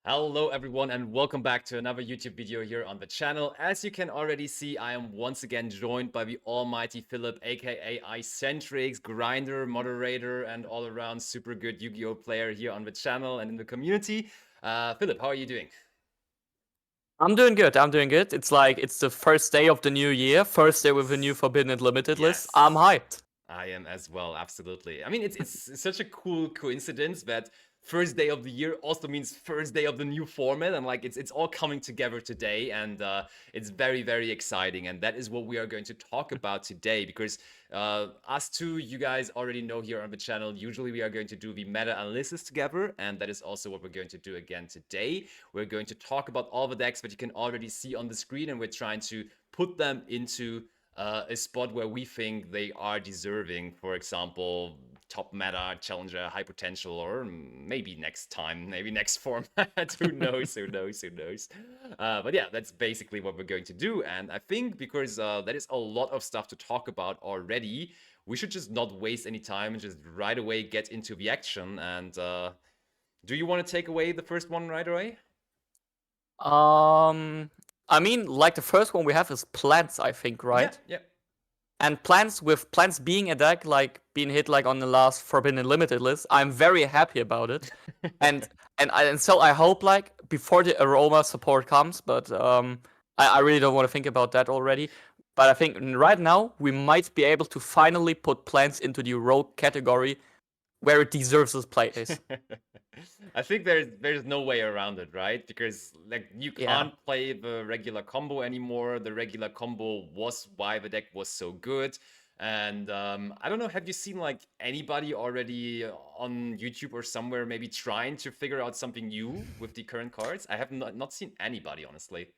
Hello everyone and welcome back to another YouTube video here on the channel. As you can already see, I am once again joined by the almighty Philip, aka iCentrix, grinder, moderator, and all around super good Yu-Gi-Oh player here on the channel and in the community. Philip, how are you doing? I'm doing good. It's the first day of the new year, first day with a new Forbidden and Limited list. I'm hyped. I am as well, absolutely. I mean, it's such a cool coincidence that first day of the year also means first day of the new format, and like it's all coming together today, and it's very exciting. And that is what we are going to talk about today, because us two, you guys already know here on the channel. Usually we are going to do the meta analysis together, and that is also what we're going to do again today. We're going to talk about all the decks that you can already see on the screen, and we're trying to put them into a spot where we think they are deserving. For example, top meta, challenger, high potential, or maybe next time, maybe next format. Who knows? But yeah, that's basically what we're going to do. And I think because that is a lot of stuff to talk about already, we should just not waste any time and just right away get into the action. And do you want to take away the first one right away? I mean, like the first one we have is plants, I think, right? Yeah. And plants being a deck, like being hit like on the last Forbidden and Limited list, I'm very happy about it. and so I hope like before the aroma support comes, but I really don't want to think about that already. But I think right now we might be able to finally put plants into the rogue category where it deserves its place. I think there's no way around it, right? Because like you can't play the regular combo anymore. The regular combo was why the deck was so good. And I don't know, have you seen like anybody already on YouTube or somewhere maybe trying to figure out something new with the current cards? I have not seen anybody, honestly.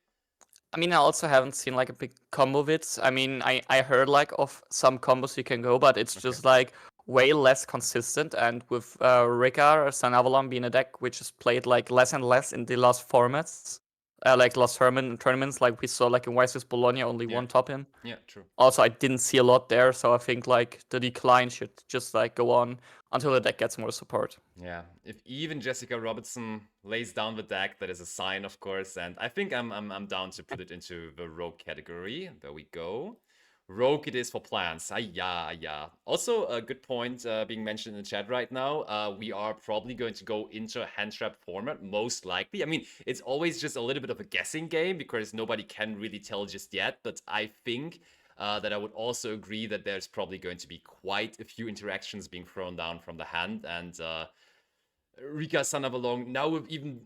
I mean, I also haven't seen like a big combo vids. I mean, I heard like of some combos you can go, but it's just like way less consistent. And with Rika Sun Avalon being a deck which is played like less and less in the last formats, like last tournaments, like we saw like in Wisest Bologna, only one top him. Yeah, true. Also, I didn't see a lot there, so I think like the decline should just like go on until the deck gets more support. Yeah, if even Jessica Robertson lays down the deck, that is a sign, of course. And I think I'm down to put it into the rogue category. There we go. Rogue it is for plants. Yeah. Also, a good point being mentioned in the chat right now. We are probably going to go into a hand trap format, most likely. I mean, it's always just a little bit of a guessing game because nobody can really tell just yet. But I think that I would also agree that there's probably going to be quite a few interactions being thrown down from the hand. And Rika Son of Along, now with even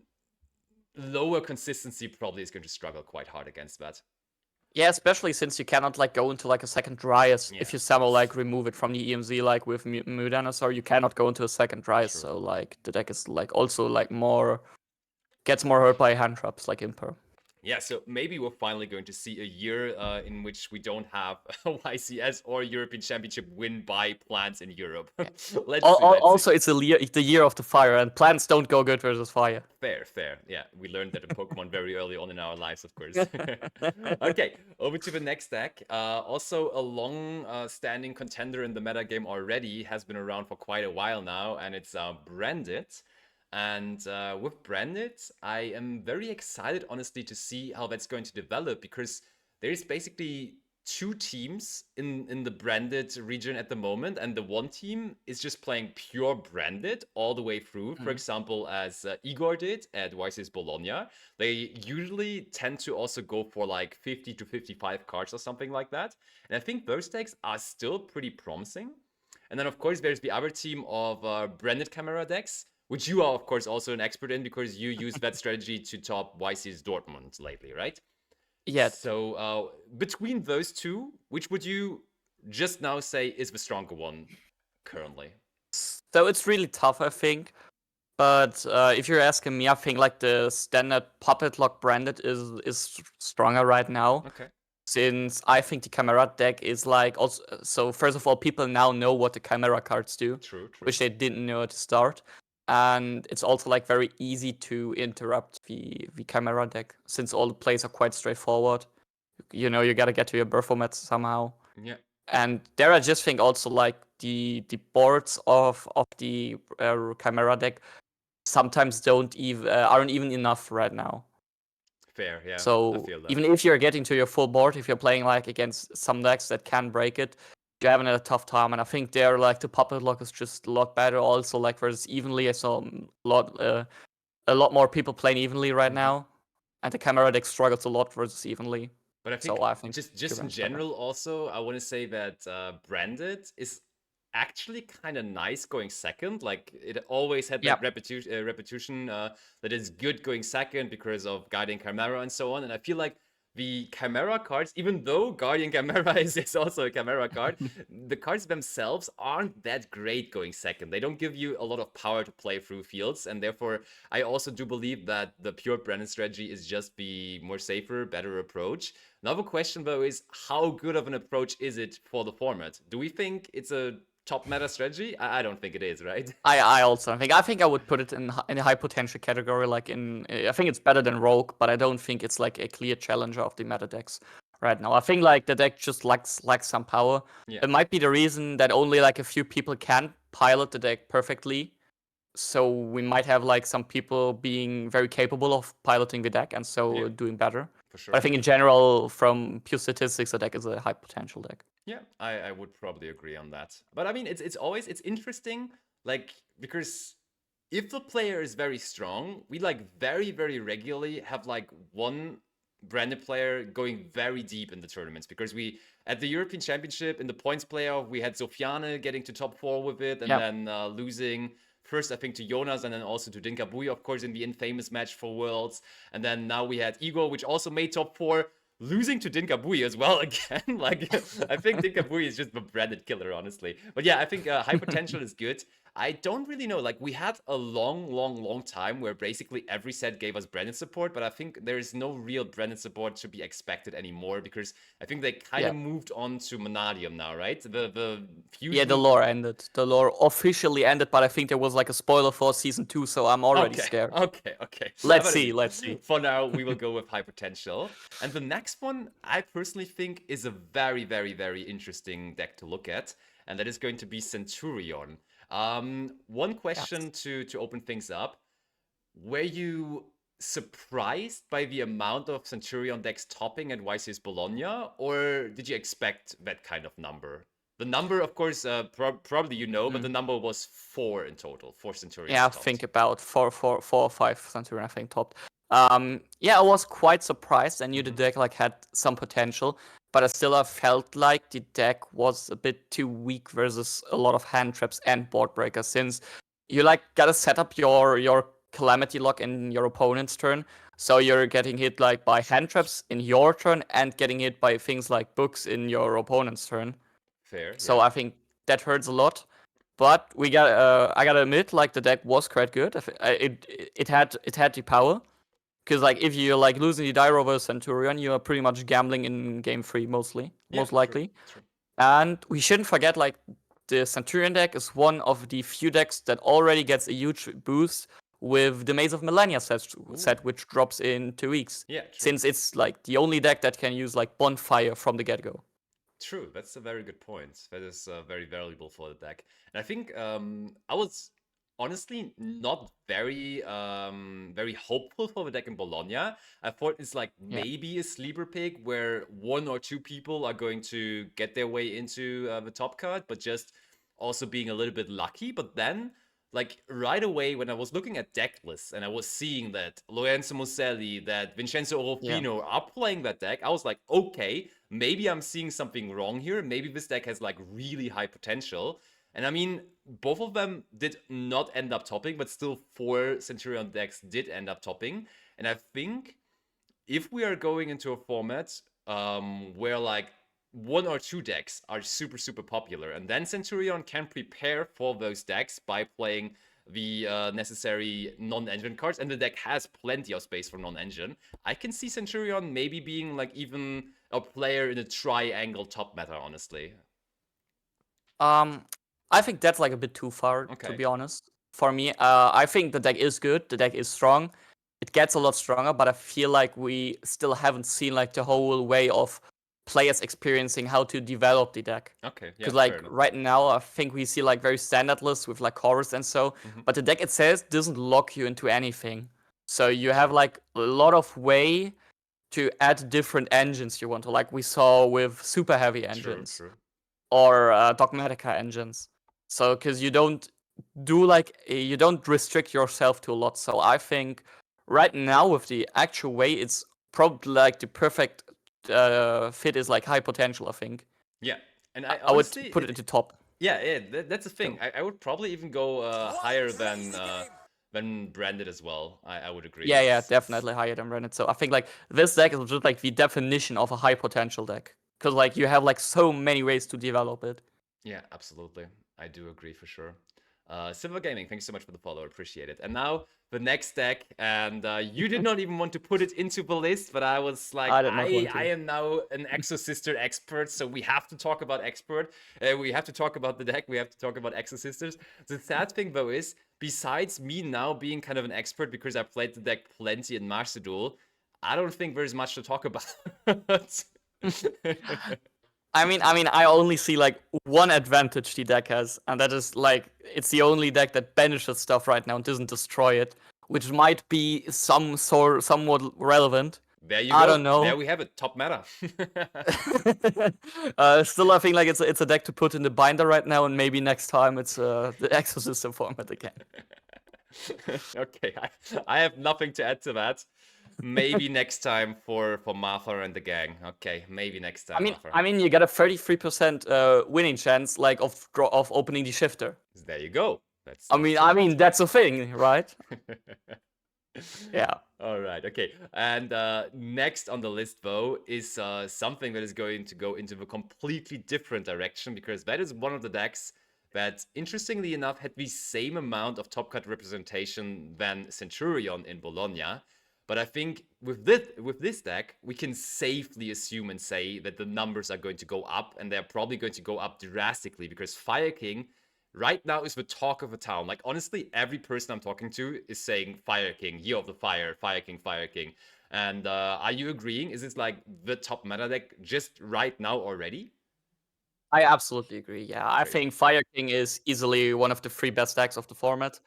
lower consistency, probably is going to struggle quite hard against that. Yeah, especially since you cannot like go into like a second Dryas. If you somehow like remove it from the EMZ like with Mudanasaur, you cannot go into a second Dryas. So like the deck is like also like gets more hurt by hand traps like Imper. Yeah, so maybe we're finally going to see a year in which we don't have a YCS or European Championship win by plants in Europe. Let's see. It's the year of the fire, and plants don't go good versus fire. Fair. Yeah, we learned that in Pokemon very early on in our lives, of course. Okay, over to the next deck. Also, a long-standing contender in the meta game already, has been around for quite a while now, and it's Branded. And with Branded, I am very excited, honestly, to see how that's going to develop, because there's basically two teams in the Branded region at the moment, and the one team is just playing pure Branded all the way through. For example, as Igor did at YCS Bologna. They usually tend to also go for like 50 to 55 cards or something like that. And I think those decks are still pretty promising. And then, of course, there's the other team of Branded Camera decks, which you are, of course, also an expert in because you use that strategy to top YC's Dortmund lately, right? Yeah. So between those two, which would you just now say is the stronger one currently? So it's really tough, I think. But if you're asking me, I think like the standard Puppet Lock Branded is stronger right now. Okay. Since I think the Chimera deck is like also, so first of all, people now know what the Chimera cards do, True. which they didn't know at the start. And it's also like very easy to interrupt the Chimera deck since all the plays are quite straightforward. You know, you gotta get to your Burfomet somehow. Yeah. And there I just think also like the boards of the Chimera deck sometimes aren't even enough right now. Fair, yeah. I So feel that. even if you're getting to your full board, if you're playing like against some decks that can break it, you're having a tough time. And I think there, like the puppet lock is just a lot better. Also, like versus evenly, I saw a lot more people playing evenly right now, and the camera deck struggles a lot versus evenly. But I So I think just in Gibraltar's better. general, also, I want to say that branded is actually kind of nice going second. Like it always had that Yep. reputation that is good going second because of Guardian Chimera and so on. And I feel like the Chimera cards, even though Guardian Chimera is also a Chimera card, the cards themselves aren't that great going second. They don't give you a lot of power to play through fields, and therefore I also do believe that the pure branded strategy is just the more safer, better approach. Another question though is how good of an approach is it for the format? Do we think it's a top meta strategy? I don't think it is, right? I also think I would put it in a high potential category. Like I think it's better than Rogue, but I don't think it's like a clear challenger of the meta decks right now. I think like the deck just lacks some power. Yeah. It might be the reason that only like a few people can pilot the deck perfectly. So we might have like some people being very capable of piloting the deck and so doing better. For sure. But I think in general, from pure statistics, the deck is a high potential deck. Yeah, I would probably agree on that. But I mean, it's interesting, like because if the player is very strong, we like very regularly have like one branded player going very deep in the tournaments because we at the European Championship in the points playoff we had Sofiane getting to top 4 with it and then losing first I think to Jonas and then also to Dinkabui of course in the infamous match for Worlds, and then now we had Igor which also made top 4 losing to Dinkabui as well again. Like I think Dinkabui is just a branded killer, honestly. But yeah, I think high potential is good. I don't really know. Like we had a long time where basically every set gave us branded support, but I think there is no real branded support to be expected anymore because I think they kind of moved on to Manadium now, right? The fusion. Yeah, the lore ended. The lore officially ended, but I think there was like a spoiler for season 2, so I'm already scared. Okay. Let's see. For now, we will go with high potential. And the next one, I personally think, is a very interesting deck to look at, and that is going to be Centurion. One question to open things up. Were you surprised by the amount of Centurion decks topping at YCS Bologna, or did you expect that kind of number? The number, of course, probably you know, but the number was 4 in total. 4 Centurions. Yeah, I think about 4 or 5 Centurion, I think, topped. Yeah, I was quite surprised. I knew the deck like had some potential, but I still felt like the deck was a bit too weak versus a lot of hand traps and board breakers, since you like gotta set up your calamity lock in your opponent's turn, so you're getting hit like by hand traps in your turn and getting hit by things like books in your opponent's turn. Fair. So I think that hurts a lot. But I gotta admit, like the deck was quite good. It had the power, because like if you're like losing the die over Centurion, you are pretty much gambling in game 3 most likely. True. And we shouldn't forget like the Centurion deck is one of the few decks that already gets a huge boost with the Maze of Millennia set, which drops in 2 weeks. Yeah, true. Since it's like the only deck that can use like Bonfire from the get-go. True, that's a very good point. That is very valuable for the deck. And I think I was honestly not very hopeful for the deck in Bologna. I thought it's like maybe a sleeper pick where 1 or 2 people are going to get their way into the top card, but just also being a little bit lucky. But then like right away when I was looking at deck lists and I was seeing that Lorenzo Muselli, that Vincenzo Orofino are playing that deck, I was like, okay, maybe I'm seeing something wrong here. Maybe this deck has like really high potential. And I mean, both of them did not end up topping, but still 4 Centurion decks did end up topping. And I think if we are going into a format where like 1 or 2 decks are super popular, and then Centurion can prepare for those decks by playing the necessary non-engine cards, and the deck has plenty of space for non-engine, I can see Centurion maybe being like even a player in a triangle top meta, honestly. I think that's like a bit too far, to be honest. For me, I think the deck is good, the deck is strong, it gets a lot stronger, but I feel like we still haven't seen like the whole way of players experiencing how to develop the deck. Okay, yeah, Because fair like enough. right now, I think we see like very standard lists with like chorus and so, but the deck itself doesn't lock you into anything. So you have like a lot of way to add different engines you want to, like we saw with super heavy engines True. or Dogmatica engines. So because you don't you don't restrict yourself to a lot. So I think right now with the actual way, it's probably like the perfect fit is like high potential. I think. Yeah, and I I would honestly, put it into top. yeah, that's the thing. So, I would probably even go higher than branded as well. I would agree. yeah, It's definitely higher than Rennet. So I think like this deck is just like the definition of a high potential deck. Because like you have like so many ways to develop it. yeah, absolutely. I do agree for sure. Silver Gaming, thanks so much for the follow. Appreciate it. And now the next deck, and you did not even want to put it into the list, but I was like, I did not want I to. am now an Exosister expert, so we have to talk about expert. We have to talk about the deck. We have to talk about Exosisters. The sad thing though is, besides me now being kind of an expert because I played the deck plenty in Master Duel, I don't think there's much to talk about. I only see like one advantage the deck has, and that is like it's the only deck that banishes stuff right now and doesn't destroy it, which might be somewhat relevant. There you I go. don't know. There we have it. Top meta. Still, I think like it's a deck to put in the binder right now, and maybe next time it's the Exosystem format again. Okay, I have nothing to add to that. Maybe next time for Martha and the gang. Okay, maybe next time, Martha. I mean, you got a 33% winning chance, like of opening the shifter. There you go. That's I mean that's a thing, right? Yeah. All right. Okay. And next on the list, though, is something that is going to go into a completely different direction because that is one of the decks that, interestingly enough, had the same amount of top cut representation than Centurion in Bologna. But I think with this deck, we can safely assume and say that the numbers are going to go up, and they're probably going to go up drastically because Fire King right now is the talk of the town. Like, honestly, every person I'm talking to is saying Fire King, Year of the Fire, Fire King, Fire King. And are you agreeing? Is this like the top meta deck just right now already? I absolutely agree. Yeah, I think Fire King is easily one of the three best decks of the format.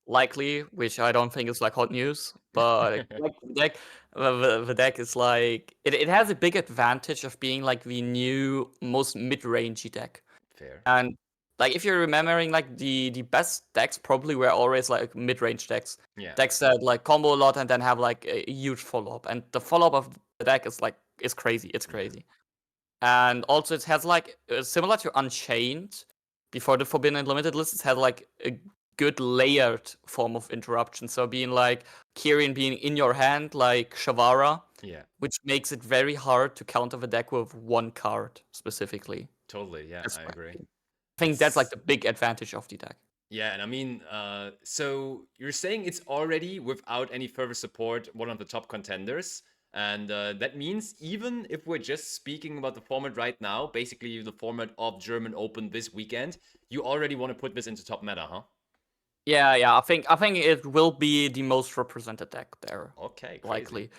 Likely, which I don't think is like hot news, but like the deck is like it has a big advantage of being like the new most mid-rangey deck. Fair. And like if you're remembering, like the best decks probably were always like mid-range decks. Yeah. Decks that like combo a lot and then have like a huge follow-up. And the follow-up of the deck is like is crazy. It's crazy. And also it has like similar to Unchained before the Forbidden and Limited list, it had like a good layered form of interruption. So being like Kyrian being in your hand like Shavara, Yeah. which makes it very hard to counter the deck with one card specifically. Totally. Yeah, That's I why agree. I think that's like the big advantage of the deck. Yeah, and I mean, so you're saying it's already, without any further support, one of the top contenders. And that means even if we're just speaking about the format right now, basically the format of German Open this weekend, you already want to put this into top meta, huh? Yeah. I think it will be the most represented deck there. Okay, crazy. Likely.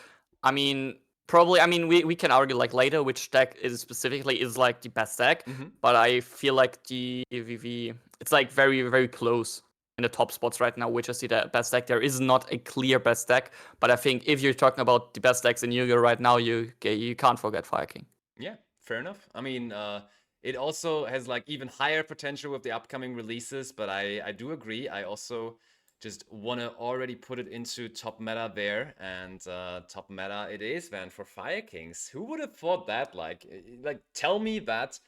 I mean, probably. I mean, we can argue like later which deck is specifically is like the best deck, but I feel like the it's like very close in the top spots right now, which is the best deck. There is not a clear best deck, but I think if you're talking about the best decks in Yu-Gi-Oh right now, you can't forget Fire King. Yeah, fair enough. I mean, it also has like even higher potential with the upcoming releases, but I do agree. I also just want to already put it into top meta there, and top meta it is then for Fire Kings. Who would have thought that? Like tell me that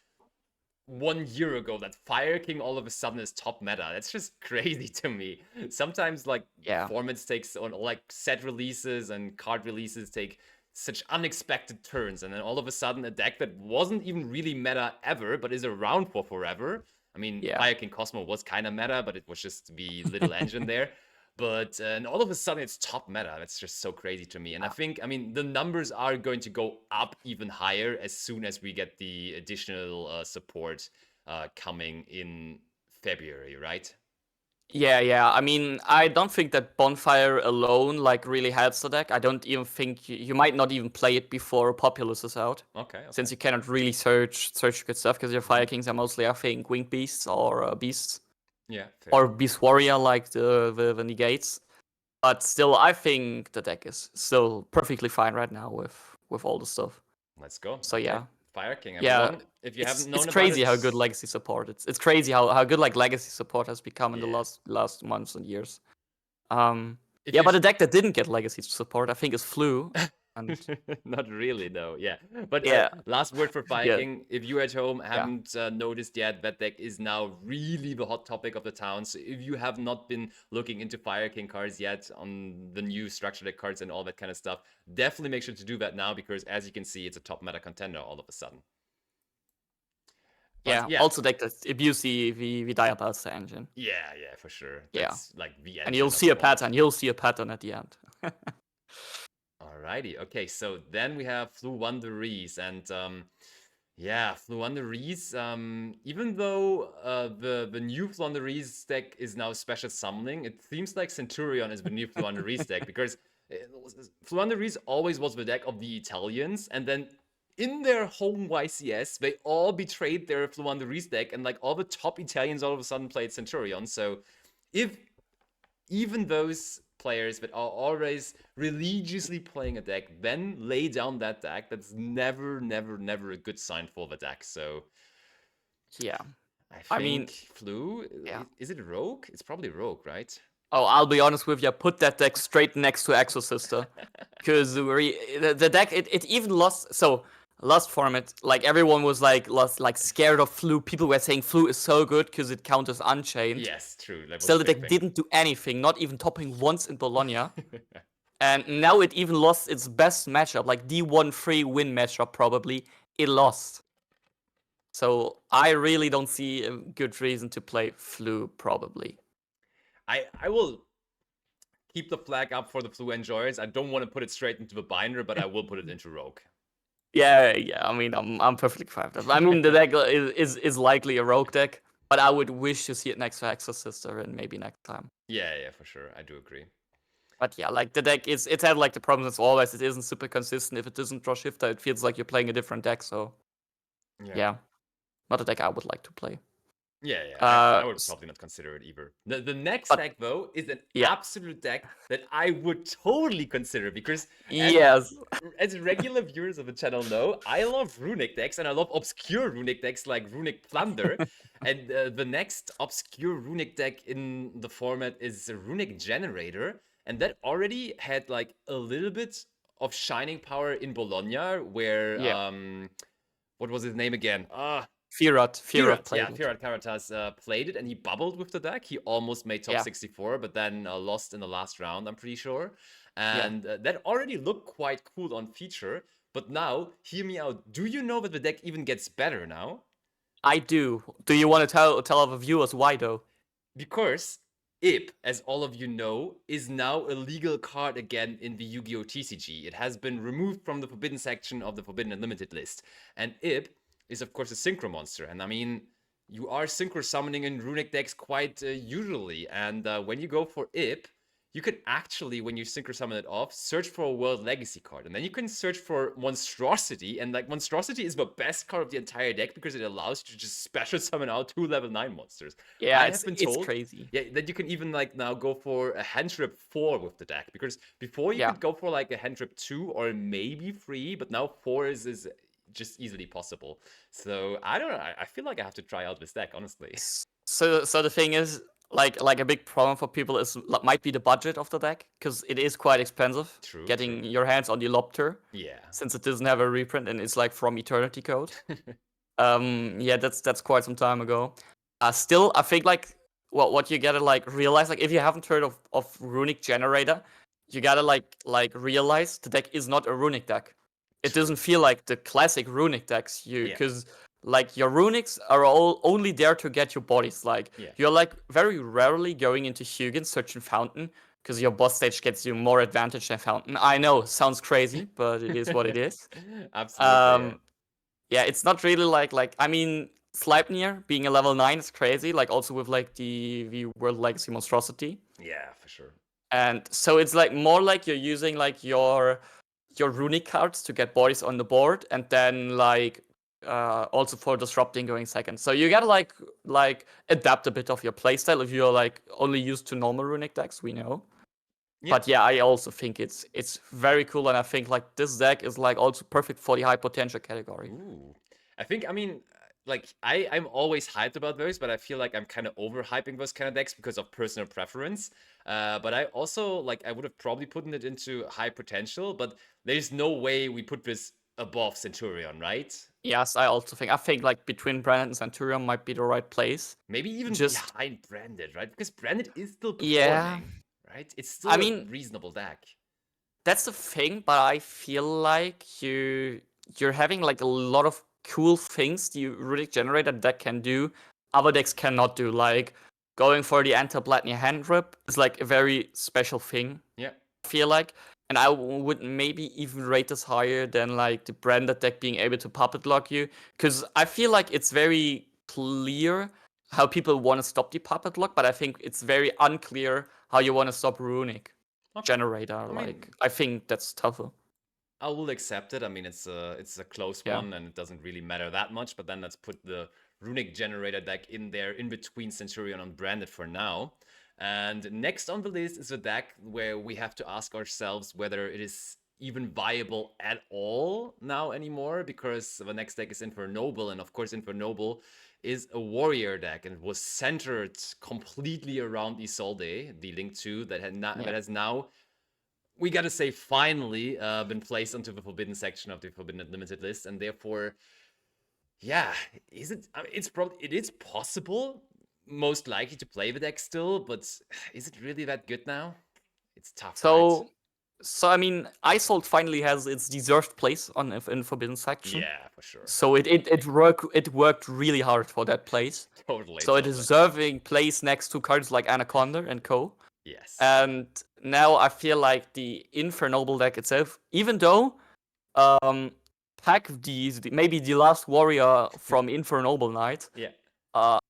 1 year ago that Fire King all of a sudden is top meta. That's just crazy to me. Sometimes like formats takes on like set releases and card releases take such unexpected turns, and then all of a sudden a deck that wasn't even really meta ever but is around for forever. I mean, Fire King Cosmo was kind of meta, but it was just the little engine there. But and all of a sudden it's top meta. That's just so crazy to me. And I think, I mean, the numbers are going to go up even higher as soon as we get the additional support coming in February, right? Yeah. I mean, I don't think that Bonfire alone like really helps the deck. I don't even think you might not even play it before Populous is out, Okay. since you cannot really search good stuff because your Fire Mhm. Kings are mostly, I think, Winged Beasts or Beasts Yeah, fair. or Beast Warrior like the negates. But still, I think the deck is still perfectly fine right now with all the stuff. Let's go. So Okay. yeah, Fire King, yeah. everyone. If you haven't It's known about crazy it, how good legacy support. It's crazy how good like legacy support has become in the yeah. last months and years. If Yeah, you but a deck that didn't get legacy support, I think, is Flu. And Not really, though. Yeah, but yeah, last word for Fire yeah, King. If you at home yeah, haven't noticed yet, that deck is now really the hot topic of the town. So if you have not been looking into Fire King cards yet on the new structure deck cards and all that kind of stuff, definitely make sure to do that now because, as you can see, it's a top meta contender all of a sudden. But yeah. yeah, Also, deck that abuse the Diabolical engine. yeah, for sure. Yeah, That's like the and you'll engine of see a them all. pattern. You'll see a pattern at the end. Alrighty. Okay, so then we have Floowandereeze and yeah, Floowandereeze. Even though the new Floowandereeze deck is now special summoning, it seems like Centurion is the new Floowandereeze deck because Floowandereeze always was the deck of the Italians, and then in their home YCS, they all betrayed their Floowandereeze deck, and like all the top Italians all of a sudden played Centurion. So if even those players that are always religiously playing a deck then lay down that deck, that's never a good sign for the deck. So Yeah, I I mean, think Flu, yeah. is it Rogue? It's probably Rogue, right? Oh, I'll be honest with you. Put that deck straight next to Exosister, because the deck it even lost. So last format, like everyone was like scared of Flu. People were saying Flu is so good because it counters Unchained. Yes, true. That was Still, a the big deck thing. didn't do anything, not even topping once in Bologna. And now it even lost its best matchup, like D1-3 win matchup probably. It lost. So I really don't see a good reason to play Flu probably. I will keep the flag up for the Flu enjoyers. I don't want to put it straight into the binder, but I will put it into Rogue. Yeah. I mean, I'm perfectly fine with that. I mean, the deck is likely a rogue deck, but I would wish to see it next to Exosister and maybe next time. Yeah, for sure. I do agree. But yeah, like the deck it's had like the problem as always. It isn't super consistent. If it doesn't draw shifter, it feels like you're playing a different deck. So yeah, not a deck I would like to play. Yeah, I would probably not consider it either. The next deck, though, is an absolute deck that I would totally consider because as regular viewers of the channel know, I love runic decks and I love obscure runic decks like Runic Plunder. And the next obscure runic deck in the format is Runic Generator. And that already had like a little bit of shining power in Bologna where what was his name again? Firat played it. Firat Karatas played it and he bubbled with the deck. He almost made top 64, but then lost in the last round, I'm pretty sure. And that already looked quite cool on feature. But now, hear me out. Do you know that the deck even gets better now? I do. Do you want to tell our viewers why though? Because IP, as all of you know, is now a legal card again in the Yu-Gi-Oh! TCG. It has been removed from the Forbidden section of the Forbidden Unlimited list. And IP is of course a synchro monster, and I mean, you are synchro summoning in runic decks quite usually, and when you go for IP, you can actually, when you synchro summon it off, search for a World Legacy card, and then you can search for Monstrosity, and like Monstrosity is the best card of the entire deck because it allows you to just special summon out 2 level 9 monsters. Yeah, I have been told, it's crazy. Yeah, that you can even like now go for a hand trip 4 with the deck, because before you could go for like a hand trip 2 or maybe 3, but now 4 is just easily possible. So I don't know. I feel like I have to try out this deck, honestly. So the thing is, like a big problem for people is might be the budget of the deck, because it is quite expensive. Getting your hands on the Lobter. Yeah. Since it doesn't have a reprint and it's like from Eternity Code. Yeah, that's quite some time ago. Still, I think like what you gotta like realize, like if you haven't heard of Runic Generator, you gotta like realize the deck is not a runic deck. It doesn't feel like the classic runic decks, because like your runics are all only there to get your bodies. Like you're like very rarely going into Hugin searching Fountain, because your boss stage gets you more advantage than Fountain. I know, sounds crazy, but it is what it is. Absolutely. Yeah, it's not really like I mean, Sleipnir being a level 9 is crazy, like also with like the World Legacy Monstrosity. Yeah, for sure. And so it's like more like you're using like your runic cards to get bodies on the board, and then like also for disrupting going second. So you gotta like adapt a bit of your playstyle if you're like only used to normal runic decks, we know. Yeah. But yeah, I also think it's very cool, and I think like this deck is like also perfect for the high potential category. Ooh. I mean, like I'm always hyped about those, but I feel like I'm kind of overhyping those kind of decks because of personal preference. But I also like I would have probably put it into high potential, but there's no way we put this above Centurion, right? Yes, I also think. I think like between Branded and Centurion might be the right place. Maybe even Just behind Branded, right? Because Branded is still yeah, performing, right? It's I still a mean reasonable deck. that's the thing, but I feel like you're having like a lot of cool things the Runic Generator deck can do, other decks cannot do. Like going for the anti-Blatney hand rip is like a very special thing. Yeah. I feel like, and I would maybe even rate this higher than like the branded deck being able to puppet lock you, because I feel like it's very clear how people want to stop the puppet lock, but I think it's very unclear how you want to stop Runic Okay. Generator. I mean, I think that's tougher. I will accept it. I mean, it's a close Yeah. one, and it doesn't really matter that much. But then let's put the Runic Generator deck in there, in between Centurion and Branded for now. And next on the list is a deck where we have to ask ourselves whether it is even viable at all now anymore, because the next deck is Infernoble, and of course Infernoble is a warrior deck and was centered completely around Isolde, the Link 2 that that has now, we gotta say, finally been placed onto the forbidden section of the Forbidden Unlimited list, and therefore, yeah, is it? I mean, it is possible, most likely to play the deck still, but is it really that good now? It's tough, right? So I mean, Isolt finally has its deserved place in Forbidden Section. Yeah, for sure. So it worked really hard for that place. Totally. So it is deserving place next to cards like Anaconda and Co. Yes. And now I feel like the Infernoble deck itself, even though Pack maybe the last warrior from Infernoble Knight, Yeah.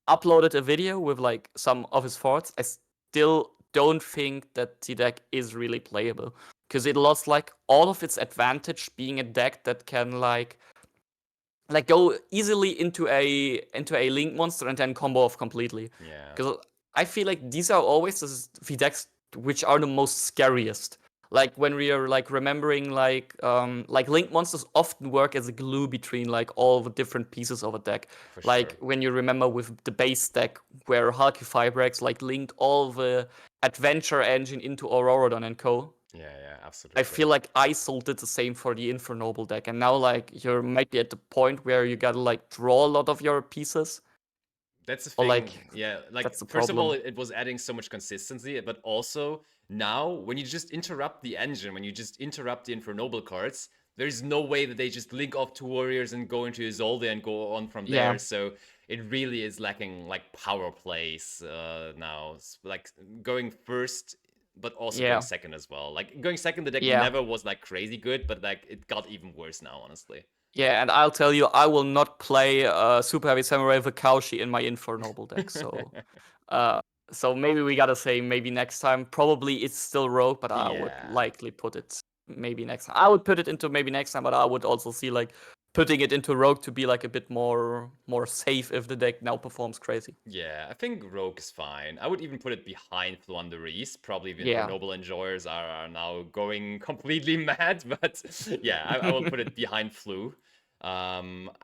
uploaded a video with like some of his thoughts, I still don't think that the deck is really playable, because it lost like all of its advantage being a deck that can like go easily into a link monster and then combo off completely. Yeah. Because I feel like these are always the decks which are the most scariest. Like when we are like remembering like link monsters often work as a glue between like all the different pieces of a deck. For like sure. when you remember with the base deck where Hulky Fibrax like linked all the adventure engine into Aurorodon and Co. Yeah, absolutely. I feel like Isolt did the same for the Infernoble deck, and now like you might be at the point where you gotta like draw a lot of your pieces. That's the Or, thing. like, Yeah, like that's the first of all, problem. it was adding so much consistency, but also now when you just interrupt the engine, when you just interrupt the Infernoble cards, there's no way that they just link off two warriors and go into Isolde and go on from there. Yeah. So it really is lacking like power plays now. Like going first, but also Yeah. going second as well. Like going second, the deck Yeah. never was like crazy good, but like it got even worse now, honestly. Yeah, and I'll tell you, I will not play Super Heavy Samurai Vakaushi in my Infernoble deck. So maybe we gotta say maybe next time. Probably it's still Rogue, but I would Yeah. likely put it maybe next time. I would put it into maybe next time, but I would also see like putting it into Rogue to be like a bit more safe if the deck now performs crazy. Yeah, I think Rogue is fine. I would even put it behind Floowandereeze. Probably the Yeah. Infernoble enjoyers are now going completely mad, but yeah, I will put it behind Flu.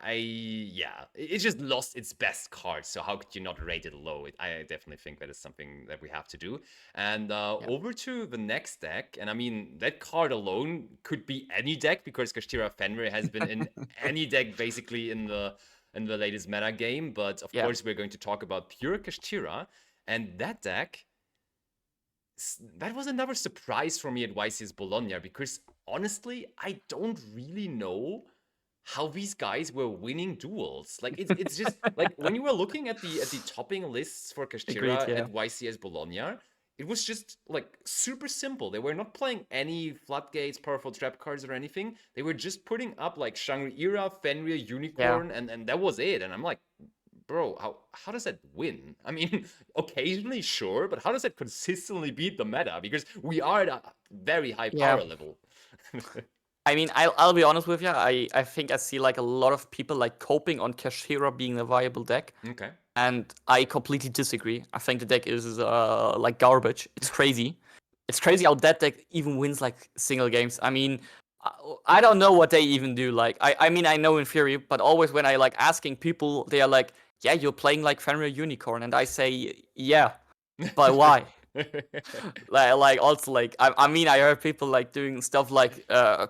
It just lost its best card, so how could you not rate it low? I definitely think that is something that we have to do. And over to the next deck, and I mean that card alone could be any deck, because Kashtira Fenrir has been in any deck basically in the latest meta game, but of course we're going to talk about pure Kashtira, and that deck, that was another surprise for me at YCS Bologna, because honestly, I don't really know how these guys were winning duels. Like it's just like when you were looking at the topping lists for Kashtira Agreed, yeah. at YCS Bologna, it was just like super simple. They were not playing any floodgates, powerful trap cards or anything. They were just putting up like Shangri-Ira, Fenrir, Unicorn, and that was it. And I'm like, bro, how does that win? I mean, occasionally, sure, but how does that consistently beat the meta? Because we are at a very high Yeah. power level. I mean, I'll be honest with you. I think I see like a lot of people like coping on Kashtira being a viable deck, Okay. and I completely disagree. I think the deck is like garbage. It's crazy. It's crazy how that deck even wins like single games. I mean, I don't know what they even do. Like, I mean, I know in theory, but always when I like asking people, they are like, "Yeah, you're playing like Fenrir Unicorn," and I say, "Yeah, but why?" like also like I mean I heard people like doing stuff like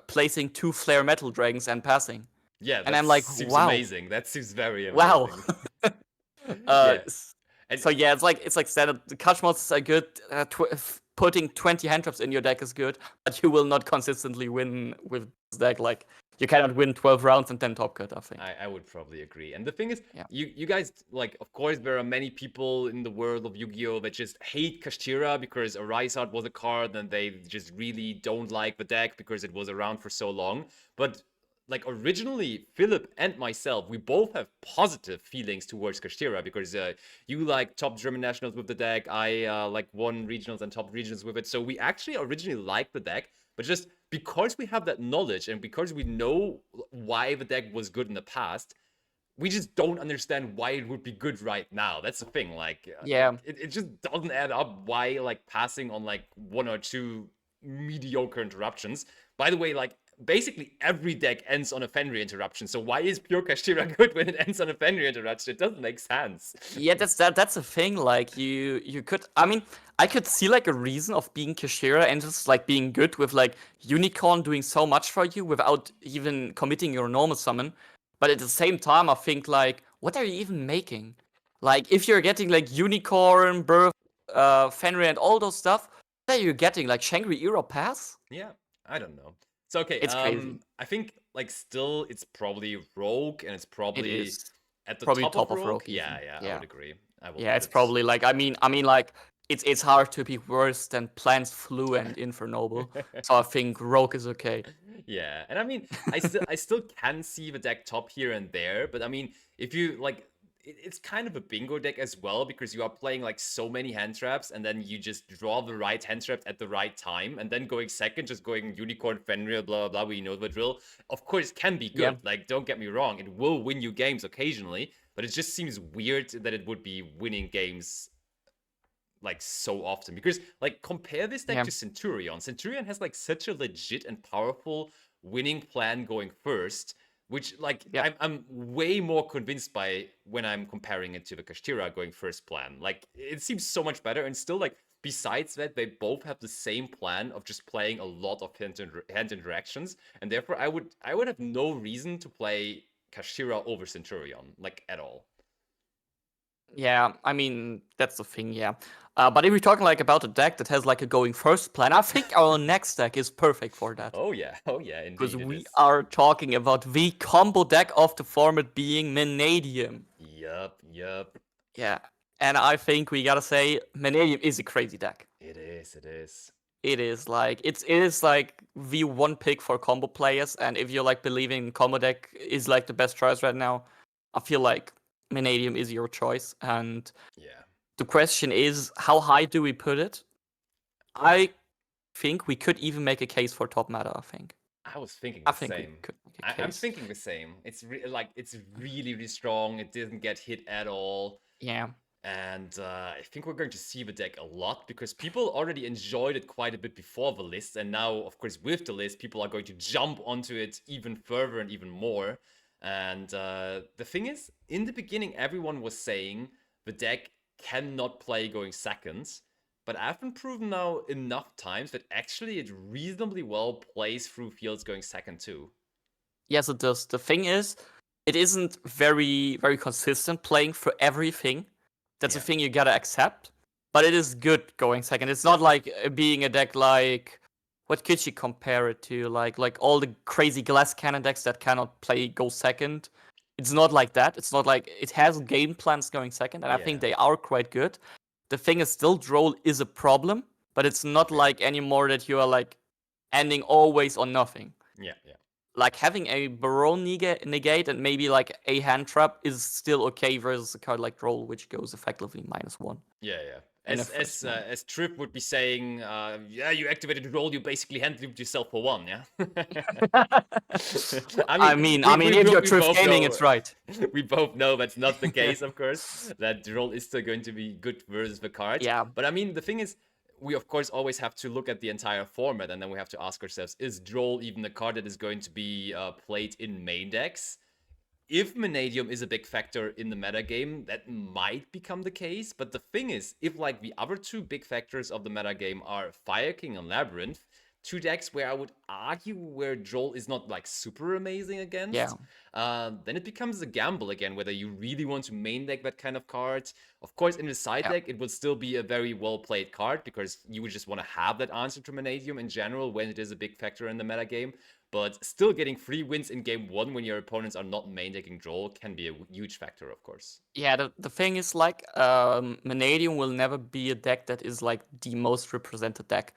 placing 2 flare metal dragons and passing, Yeah, and that I'm like, seems wow, amazing. That seems very wow. amazing. uh, Yeah. And so yeah, it's like standard. The catch mods are good. Putting 20 hand traps in your deck is good, but you will not consistently win with this deck. Like you cannot win 12 rounds and then top cut. I think. I would probably agree. And the thing is, Yeah. you guys, like, of course, there are many people in the world of Yu-Gi-Oh! That just hate Kashtira because a Rise Art was a card and they just really don't like the deck because it was around for so long. But, like, originally, Philip and myself, we both have positive feelings towards Kashtira because you like top German nationals with the deck, I like won regionals and top regions with it. So we actually originally liked the deck. But just because we have that knowledge and because we know why the deck was good in the past, we just don't understand why it would be good right now. That's the thing. Like, Yeah. it just doesn't add up why, like, passing on, like, 1 or 2 mediocre interruptions. By the way, like, basically every deck ends on a Fenrir interruption. So why is pure Kashtira good when it ends on a Fenrir interruption? It doesn't make sense. Yeah, that's a thing. Like you could. I mean, I could see like a reason of being Kashira and just like being good with like Unicorn doing so much for you without even committing your normal summon. But at the same time, I think like, what are you even making? Like, if you're getting like Unicorn, Birth, Fenrir, and all those stuff, what are you getting? Like Shangri Era Pass? Yeah, I don't know. So okay, It's crazy. I think like still it's probably Rogue and it's It probably is at the probably top of top of Rogue. Rogue Yeah, even. yeah, I Yeah. would agree. I will Yeah, put it's it. probably like I mean like it's hard to be worse than Plants Flu and Infernoble. So I think Rogue is okay. Yeah, and I mean, I still can see the deck top here and there, but I mean, if you like, it's kind of a bingo deck as well because you are playing like so many hand traps, and then you just draw the right hand trap at the right time, and then going second, just going Unicorn, Fenrir, blah blah blah. We know the drill. Of course, it can be Yeah. good. Like, don't get me wrong, it will win you games occasionally, but it just seems weird that it would be winning games like so often because like compare this deck Yeah. to Centurion. Centurion has like such a legit and powerful winning plan going first, which like Yeah. I'm way more convinced by when I'm comparing it to the Kashtira going first plan. Like it seems so much better, and still like besides that they both have the same plan of just playing a lot of hand interactions, and therefore I would have no reason to play Kashtira over Centurion like at all. Yeah, I mean that's the thing, yeah. But if we're talking like about a deck that has like a going first plan, I think our next deck is perfect for that. Oh yeah, Because indeed it we is. are talking about the combo deck of the format being Manadium. Yup. Yeah. And I think we gotta say Manadium is a crazy deck. It is. It is like it is like the one pick for combo players, and if you're like believing combo deck is like the best choice right now, I feel like Manadium is your choice. And Yeah. the question is, how high do we put it? I think we could even make a case for top meta. I think. I was thinking I the think we same. could make a I'm case. thinking the same. It's like it's really strong. It didn't get hit at all. Yeah. And I think we're going to see the deck a lot because people already enjoyed it quite a bit before the list. And now, of course, with the list, people are going to jump onto it even further and even more. And the thing is, in the beginning, everyone was saying the deck cannot play going seconds. But I've been proven now enough times that actually it reasonably well plays through fields going second too. Yes, it does. The thing is, it isn't very consistent playing for everything. That's a Yeah. thing you gotta accept. But it is good going second. It's not like being a deck like what could you compare it to? Like all the crazy glass cannon decks that cannot play go second. It's not like that. It's not like it has game plans going second, and I think Yeah. they are quite good. The thing is, still draw is a problem, but it's not like anymore that you are like ending always on nothing. Yeah. like having a Baron negate and maybe like a hand trap is still okay versus a card like Droll, which goes effectively -1. Yeah. In a As first one. as Trip would be saying, yeah, you activated the roll, you basically hand looped yourself for 1, yeah. I mean, if you're Triff Gaming, it's right. We both know that's not the case, of course. That the roll is still going to be good versus the card. Yeah. But I mean, the thing is, we of course always have to look at the entire format, and then we have to ask ourselves: is Droll even a card that is going to be played in main decks? If Manadium is a big factor in the metagame, that might become the case. But the thing is, if like the other two big factors of the metagame are Fire King and Labrynth, two decks where I would argue where Droll is not like super amazing against, then it becomes a gamble again whether you really want to main deck that kind of card. Of course, in the side deck, it would still be a very well played card because you would just want to have that answer to Manadium in general when it is a big factor in the metagame. But still getting 3 wins in game 1 when your opponents are not main decking Droll can be a huge factor, of course. Yeah, the thing is, like, Manadium will never be a deck that is, like, the most represented deck.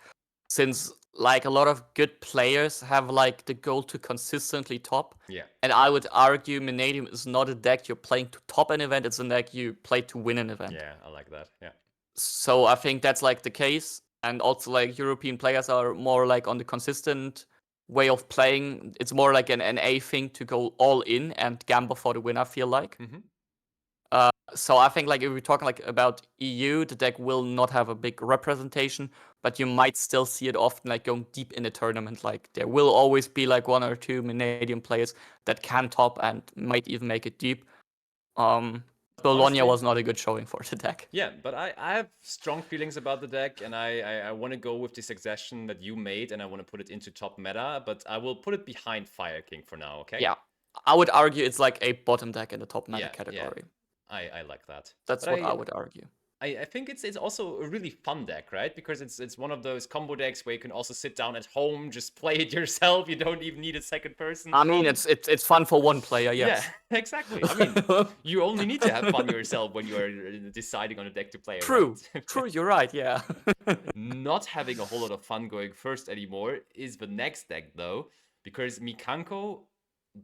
Since, like, a lot of good players have, like, the goal to consistently top. Yeah. And I would argue Manadium is not a deck you're playing to top an event, it's a deck you play to win an event. Yeah, I like that, yeah. So I think that's, like, the case. And also, like, European players are more, like, on the consistent way of playing. It's more like an NA thing to go all in and gamble for the win, I feel like. So I think, like, if we're talking like about EU, the deck will not have a big representation, but you might still see it often like going deep in a tournament. Like there will always be like 1 or 2 Manadium players that can top and might even make it deep. Bologna was not a good showing for the deck. Yeah, but I have strong feelings about the deck, and I want to go with the suggestion that you made, and I want to put it into top meta, but I will put it behind Fire King for now, okay? Yeah, I would argue it's like a bottom deck in the top meta category. I like that. That's what I would argue. I think it's also a really fun deck, right? Because it's one of those combo decks where you can also sit down at home, just play it yourself. You don't even need a second person. I mean, it's fun for one player, yes. Yeah, exactly. I mean, you only need to have fun yourself when you're deciding on a deck to play. True, right? True, you're right, yeah. Not having a whole lot of fun going first anymore is the next deck, though, because Mikanko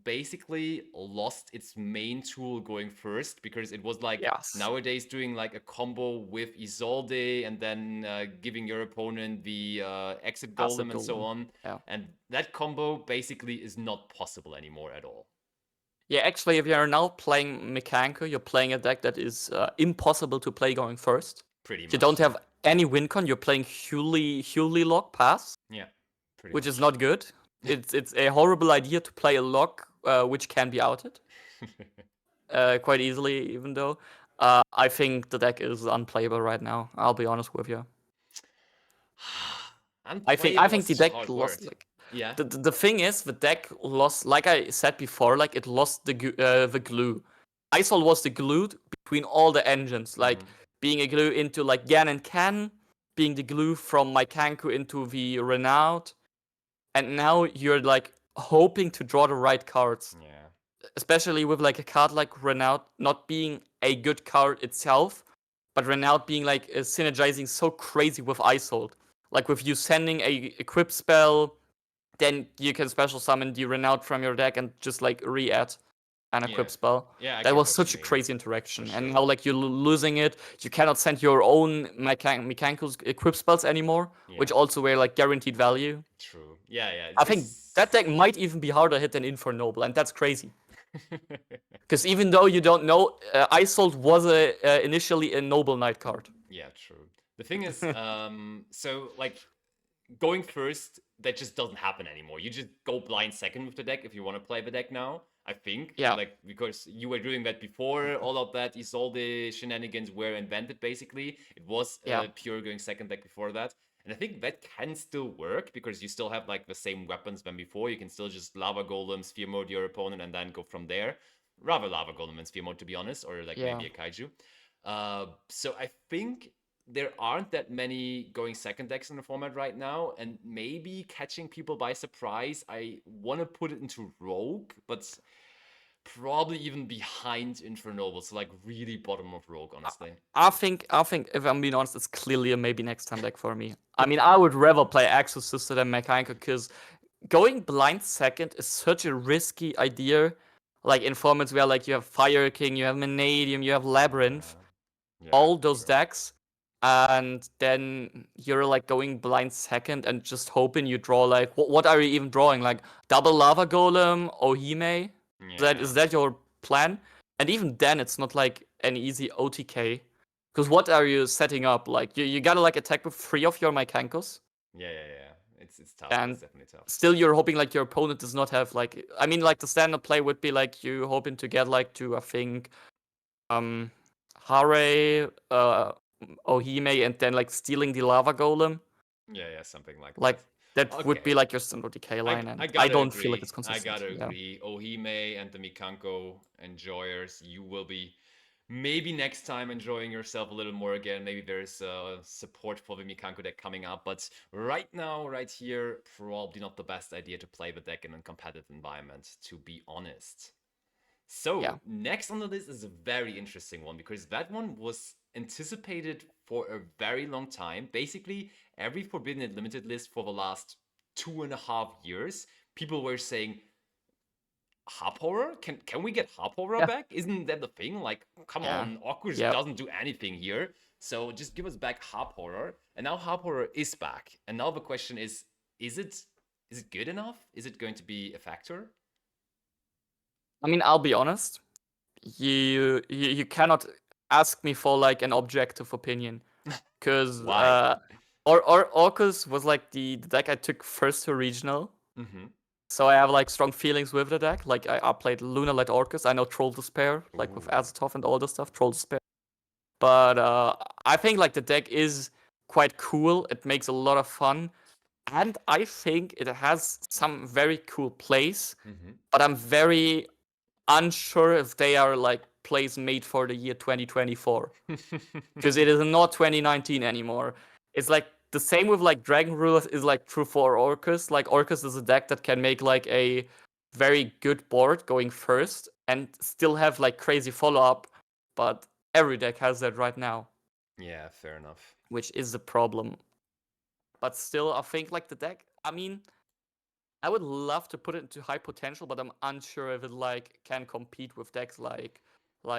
basically lost its main tool going first because it was like nowadays doing like a combo with Isolde and then giving your opponent the exit golem and so on. Yeah. And that combo basically is not possible anymore at all. Yeah, actually, if you're now playing Mikanko, you're playing a deck that is impossible to play going first. Pretty much. You don't have any win con, you're playing Hewley lock pass. Yeah. Which is not good. It's a horrible idea to play a lock which can be outed quite easily, even though I think the deck is unplayable right now. I'll be honest with you. I think the deck lost. Like, yeah. The thing is, the deck lost. Like I said before, like it lost the glue. Isol was the glue between all the engines, like being a glue into like Gan and Can, being the glue from Mikanko into the Renowned. And now you're like hoping to draw the right cards. Yeah. Especially with like a card like Renowned not being a good card itself, but Renowned being like synergizing so crazy with Isold. Like with you sending a equip spell, then you can special summon the Renowned from your deck and just like re-add an equip spell. Yeah, that was such a crazy interaction. Sure. And now like you're losing it. You cannot send your own Mikanko's equip spells anymore, which also were like guaranteed value. True. Yeah. I think that deck might even be harder hit than Infernoble, and that's crazy. Because even though you don't know, Isold was initially a Noble Knight card. Yeah, true. The thing is, so like going first, that just doesn't happen anymore. You just go blind second with the deck if you want to play the deck now. I think, like, because you were doing that before all of that Isolde shenanigans were invented, basically. It was pure going second deck before that. And I think that can still work because you still have, like, the same weapons than before. You can still just Lava Golem, Sphere Mode your opponent, and then go from there. Rather Lava Golem and Sphere Mode, to be honest, or, like, maybe a Kaiju. So I think there aren't that many going second decks in the format right now, and maybe catching people by surprise. I want to put it into Rogue, but probably even behind Infernoble, so like really bottom of Rogue, honestly. I think if I'm being honest, it's clearly a maybe next time deck for me. I mean, I would rather play Exosister than Mikanko because going blind second is such a risky idea. Like in formats where like you have Fire King, you have Manadium, you have Labrynth, Yeah, all for those sure. decks, and then you're like going blind second and just hoping you draw like what are you even drawing? Like double Lava Golem, Ohime? Is Yeah. that your plan? And even then, it's not like an easy OTK. Because what are you setting up? Like you gotta like attack with 3 of your Mikanko's, Yeah. It's tough. and It's definitely tough. still you're hoping like your opponent does not have like, I mean, like the standard play would be like you hoping to get like to, I think, um Hare, Ohime, and then like stealing the Lava Golem. Yeah, something like Like that. that would be Okay. like your standard DK I, line, I and I gotta don't feel like agree. it's I consistent. gotta Yeah. agree. Ohime and the Mikanko enjoyers, you will be maybe next time enjoying yourself a little more again. Maybe there's support for the Mikanko deck coming up, but right now, right here, probably not the best idea to play the deck in a competitive environment, to be honest. Yeah. So, next on the list is a very interesting one because that one was anticipated for a very long time. Basically, every Forbidden and Limited list for the last 2.5 years, people were saying, Hop Horror? Can we get Hop Horror Yeah. back? Isn't that the thing? Like, come Yeah. on, Orcust Yeah. doesn't do anything here. So just give us back Hop Horror. And now Hop Horror is back. And now the question is it is it good enough? Is it going to be a factor? I mean, I'll be honest. You cannot ask me for like an objective opinion, because Why? or Orcus was like the deck I took first to regional. Mm-hmm. So I have like strong feelings with the deck. Like I played Luna Light Orcus. I know Troll Despair, like with Ooh. Azathoth and all this stuff. Troll Despair. But I think like the deck is quite cool. It makes a lot of fun, and I think it has some very cool plays. Mm-hmm. But I'm very unsure if they are like plays made for the year 2024, because it is not 2019 anymore. It's like the same with like Dragon Rulers is like true for Orcus. Like Orcus is a deck that can make like a very good board going first and still have like crazy follow up, but every deck has that right now, Yeah, fair enough. which is the problem. But still, I think like the deck, I mean, I would love to put it into high potential, but I'm unsure if it like can compete with decks like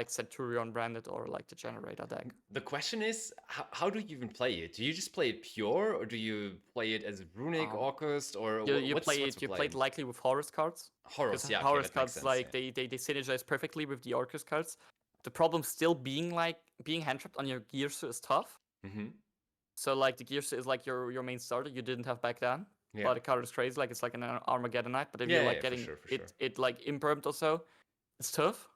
Centurion branded or like the Generator deck. The question is, how do you even play it? Do you just play it pure, or do you play it as Runic, Um, Orcust, or you what's play what's it the you play play? it likely with Horus cards, because Horus, yeah, okay, Horus that makes cards sense. like they synergize perfectly with the Orcus cards. The problem still being like being hand trapped on your Gearsu is tough. Yeah. Mm-hmm. So like the Gearsu is like your main starter you didn't have back then. Yeah. But the card is crazy, like it's like an Armageddonite. But if you're like Yeah, for getting sure, for sure. it like impermed or so, it's tough.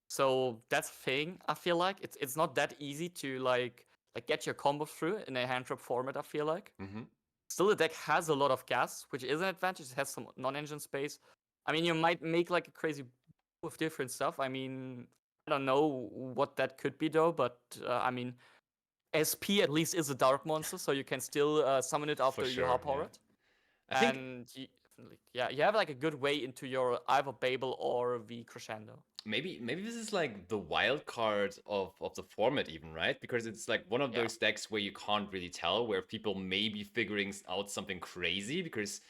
So that's the thing. I feel like it's not that easy to like get your combo through in a hand trap format. I feel like Mm-hmm. still the deck has a lot of gas, which is an advantage. It has some non-engine space. I mean, you might make like a crazy with different stuff. I mean, I don't know what that could be though, but I mean, SP at least is a dark monster, so you can still summon it For after you sure, hop yeah. it. I think And you have like a good way into your either Babel or the Crescendo. maybe this is like the wild card of the format even, right? Because it's like one of Yeah. those decks where you can't really tell, where people may be figuring out something crazy because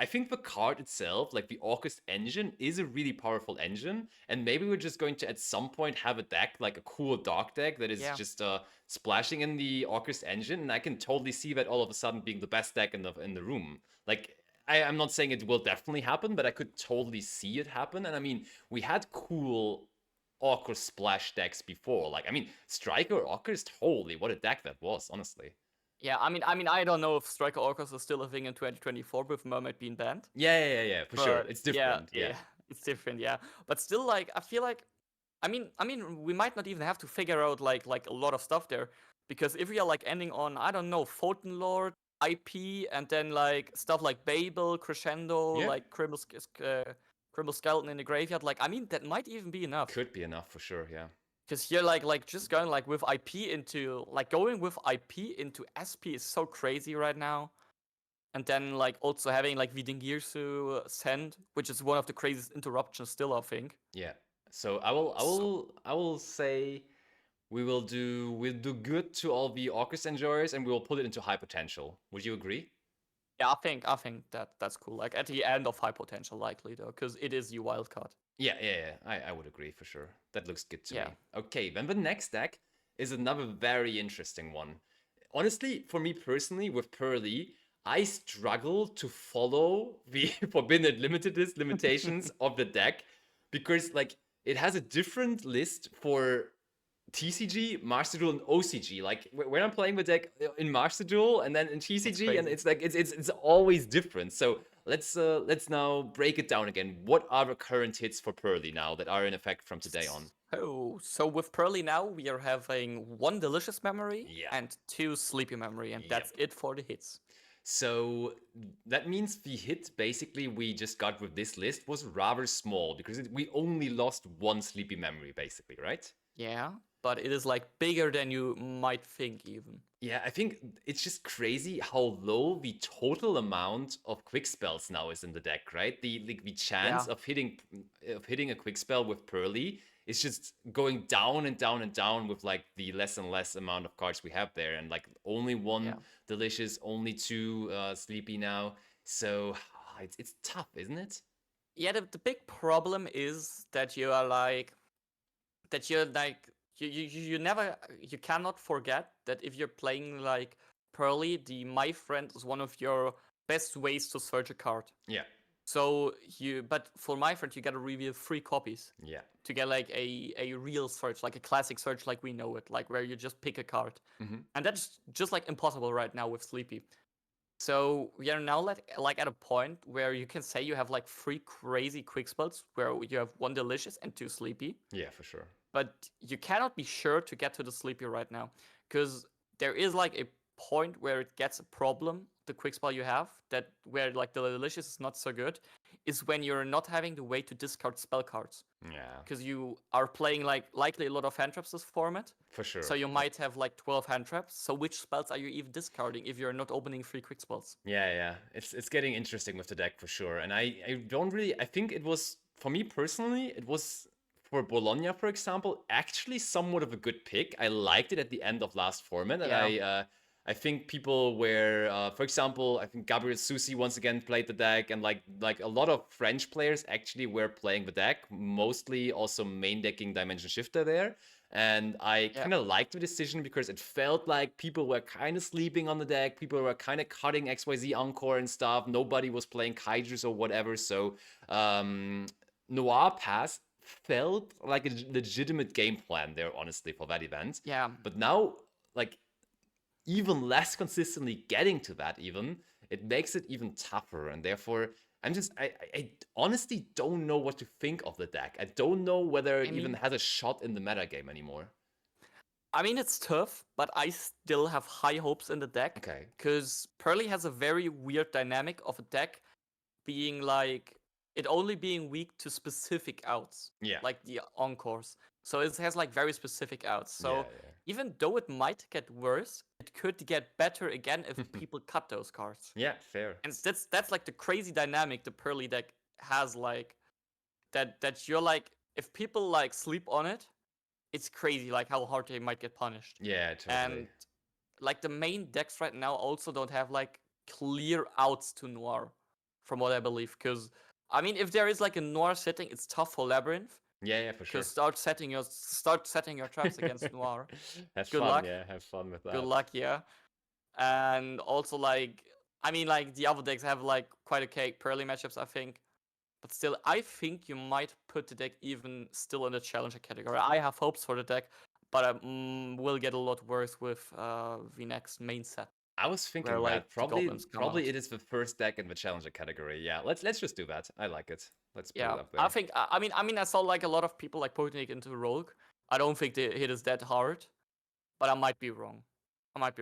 I think the card itself, like the Orcust engine, is a really powerful engine, and maybe we're just going to at some point have a deck like a cool dark deck that is Yeah. just splashing in the Orcust engine, and I can totally see that all of a sudden being the best deck in the room. Like I'm not saying it will definitely happen, but I could totally see it happen. And I mean, we had cool Orcust splash decks before. Like, I mean, Striker Orcust, holy, what a deck that was, honestly. Yeah, I mean, I don't know if Striker Orcust is still a thing in 2024 with Mermaid being banned. Yeah, for sure. But It's yeah, different. Yeah. it's different. Yeah, but still, like, I feel like, I mean, we might not even have to figure out like a lot of stuff there, because if we are like ending on, I don't know, Photon Lord, IP, and then like stuff like Babel, Crescendo, Yeah. like Criminal Skeleton in the graveyard, like, I mean, that might even be enough. Could be enough for sure, yeah. Because here, like just going like with IP into like going with IP into SP is so crazy right now. And then like also having like Vidingirsu send, which is one of the craziest interruptions still, I think. Yeah. So I will say we'll do good to all the Orcust enjoyers and we will put it into high potential. Would you agree? Yeah, I think that's cool. Like at the end of high potential, likely though, because it is the wild card. Yeah. I would agree for sure. That looks good to Yeah. me. Okay, then the next deck is another very interesting one. Honestly, for me personally, with Purrely, I struggle to follow the forbidden limitedness limitations of the deck because like it has a different list for TCG, Master Duel, and OCG. Like when I'm playing the deck in Master Duel and then in TCG, and crazy. it's like it's always different. So let's now break it down again. What are the current hits for Purrely now that are in effect from today on? So with Purrely now, we are having 1 delicious memory Yeah. and 2 sleepy memory, and that's Yep. it for the hits. So that means the hit basically we just got with this list was rather small because we only lost 1 sleepy memory basically, right? Yeah, but it is like bigger than you might think even. Yeah, I think it's just crazy how low the total amount of quick spells now is in the deck, right? The chance Yeah. of hitting a quick spell with Purrely is just going down and down and down with like the less and less amount of cards we have there, and like only 1 Yeah. delicious, only 2 sleepy now. So it's tough, isn't it? Yeah, the big problem is that you're like you never you cannot forget that if you're playing like Purrely, the My Friend is one of your best ways to search a card. Yeah, So but for My Friend you gotta reveal 3 copies yeah. to get like a real search, like a classic search like we know it, like where you just pick a card. Hmm. And that's just like impossible right now with Sleepy. So we are now like at a point where you can say you have like 3 crazy quick spells where you have 1 delicious and 2 sleepy, Yeah, for sure. but you cannot be sure to get to the sleepy right now because there is like a point where it gets a problem. The quick spell you have that where like the delicious is not so good is when you're not having the way to discard spell cards Yeah, because you are playing like likely a lot of hand traps this format. for sure. So you might have like 12 hand traps. So which spells are you even discarding if you're not opening 3 quick spells? Yeah. It's getting interesting with the deck for sure. And I don't really I think it was for me personally, it was for Bologna, for example, actually somewhat of a good pick. I liked it at the end of last format, and Yeah. I think people were, for example, I think Gabriel Susi once again played the deck, and like a lot of French players actually were playing the deck, mostly also main decking Dimension Shifter there. And I Yeah. kind of liked the decision because it felt like people were kind of sleeping on the deck. People were kind of cutting XYZ Encore and stuff. Nobody was playing Kaijus or whatever. So Noir Pass felt like a legitimate game plan there, honestly, for that event. Yeah. But now, like, even less consistently getting to that, even, it makes it even tougher. And therefore, I honestly don't know what to think of the deck. I don't know whether it even has a shot in the meta game anymore. I mean, it's tough, but I still have high hopes in the deck. Okay. Because Purrely has a very weird dynamic of a deck being like, it only being weak to specific outs. Yeah. Like the Encores. So it has like very specific outs. So Yeah. even though it might get worse, it could get better again if people cut those cards. Yeah, fair. And that's like the crazy dynamic the Purrely deck has, like that you're like, if people like sleep on it, it's crazy like how hard they might get punished. Yeah, totally. And like the main decks right now also don't have like clear outs to Noir, from what I believe. Because I mean, if there is like a Noir setting, it's tough for Labrynth. Yeah, for sure. Because start setting your traps against Noir. Have Good fun, luck. yeah. Have fun with that. Good luck, yeah. And also like, I mean, like the other decks have like quite okay Purrely matchups, I think. But still, I think you might put the deck even still in the challenger category. I have hopes for the deck, but I will get a lot worse with the next main set. I was thinking where, like, that the goblins come probably out. it is the first deck in the challenger category. Yeah, let's just do that. I like it. Let's put Yeah, it up there. I think. I mean, I saw like a lot of people like putting it into Rogue. I don't think the hit is that hard, but I might be wrong. Like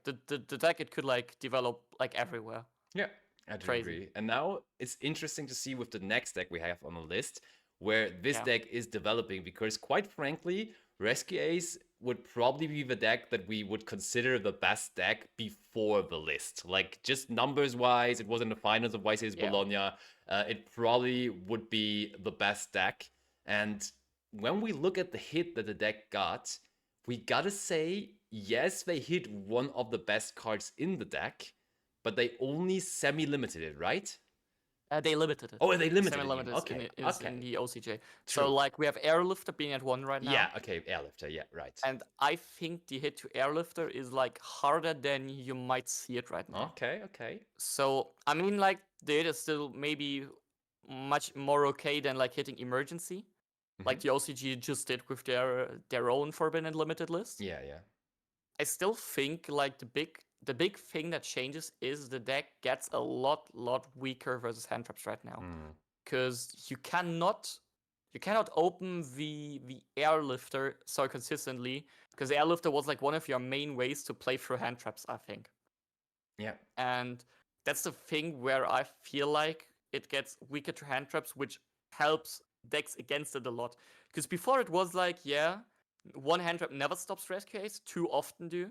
the deck, it could like develop like everywhere. Yeah, I do Crazy. agree. And now it's interesting to see with the next deck we have on the list where this Yeah. deck is developing because quite frankly, Rescue Ace would probably be the deck that we would consider the best deck before the list. Like just numbers wise, it was in the finals of YC's Yeah. Bologna. It probably would be the best deck. And when we look at the hit that the deck got, we gotta say, yes, they hit one of the best cards in the deck, but they only semi-limited it, right? They limited it. Oh, they limited it. Semi-limited Okay, is okay. in the OCJ. So True. like we have Airlifter being at 1 right now. Yeah, okay, airlifter, yeah, right. And I think the hit to Airlifter is like harder than you might see it right now. Okay, okay. So I mean, like the hit is still maybe much more okay than like hitting Emergency, like the OCG just did with their own Forbidden Limited list. Yeah, yeah. I still think like the big thing that changes is the deck gets a lot weaker versus hand traps right now, because you cannot open the Airlifter so consistently, because Airlifter was like one of your main ways to play through hand traps, I think. Yeah. And that's the thing where I feel like it gets weaker to hand traps, which helps decks against it a lot. Because before it was like, yeah, one hand trap never stops Rescue Ace, two often do.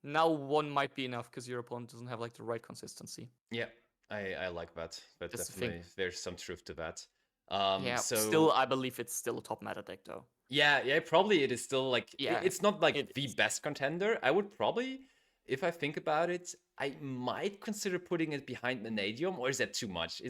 Now one might be enough because your opponent doesn't have like the right consistency. Yeah, I like that. But That's the definitely there's some truth to that. Yeah, So still I believe it's still a top meta deck though. yeah, probably it is still like Yeah, it's not like it the is. best contender. I would probably, if I think about it, I might consider putting it behind Manadium, or is that too much?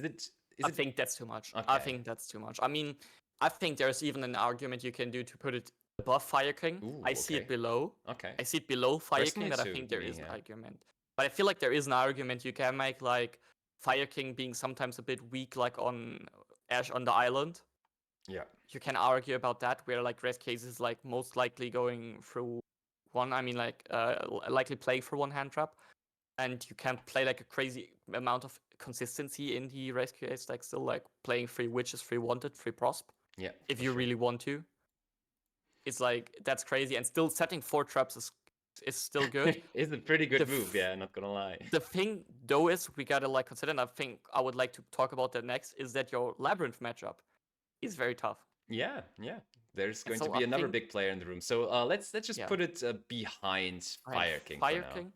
I think that's too much. I Okay. think that's too much. I mean, I think there's even an argument you can do to put it above Fire King. Ooh, I see it okay. below. Okay. I see it below Fire Personally King, that I too, think there me, is an yeah. argument. But I feel like there is an argument you can make, like Fire King being sometimes a bit weak, like on Ash on the island. Yeah. You can argue about that, where like Rest Case is like most likely going through one. I mean, like likely playing for one hand trap, and you can play like a crazy amount of consistency in the Rescue Ace deck, still like playing 3 Witches, 3 Wanted, 3 Prosp. Yeah. If you really want to, it's like that's crazy, and still setting 4 traps is still good. It's a pretty good move, yeah, not gonna lie. The thing though is we gotta like consider, and I think I would like to talk about that next, is that your Labrynth matchup is very tough. Yeah, yeah. There's going so to be I another think- big player in the room. So let's just Yeah. put it behind Fire King for now.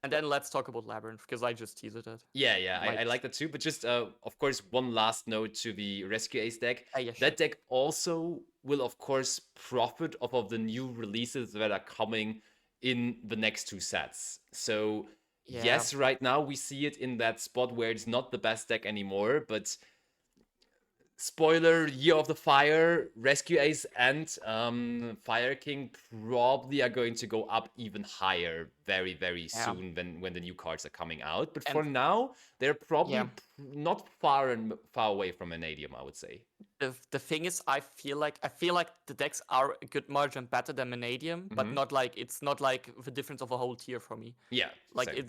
And then let's talk about Labrynth, because I just teased it. Yeah, yeah, I like that too. But just, of course, one last note to the Rescue Ace deck. Yeah, sure. That deck also will, of course, profit off of the new releases that are coming in the next 2 sets. So, Yeah. yes, right now we see it in that spot where it's not the best deck anymore, but spoiler, Year of the Fire, Rescue Ace, and Fire King probably are going to go up even higher very, very soon when the new cards are coming out. But for now, they're probably not far away from Manadium, I would say. The thing is, I feel like the decks are a good margin better than Manadium, but not like it's not like the difference of a whole tier for me. Yeah, like same.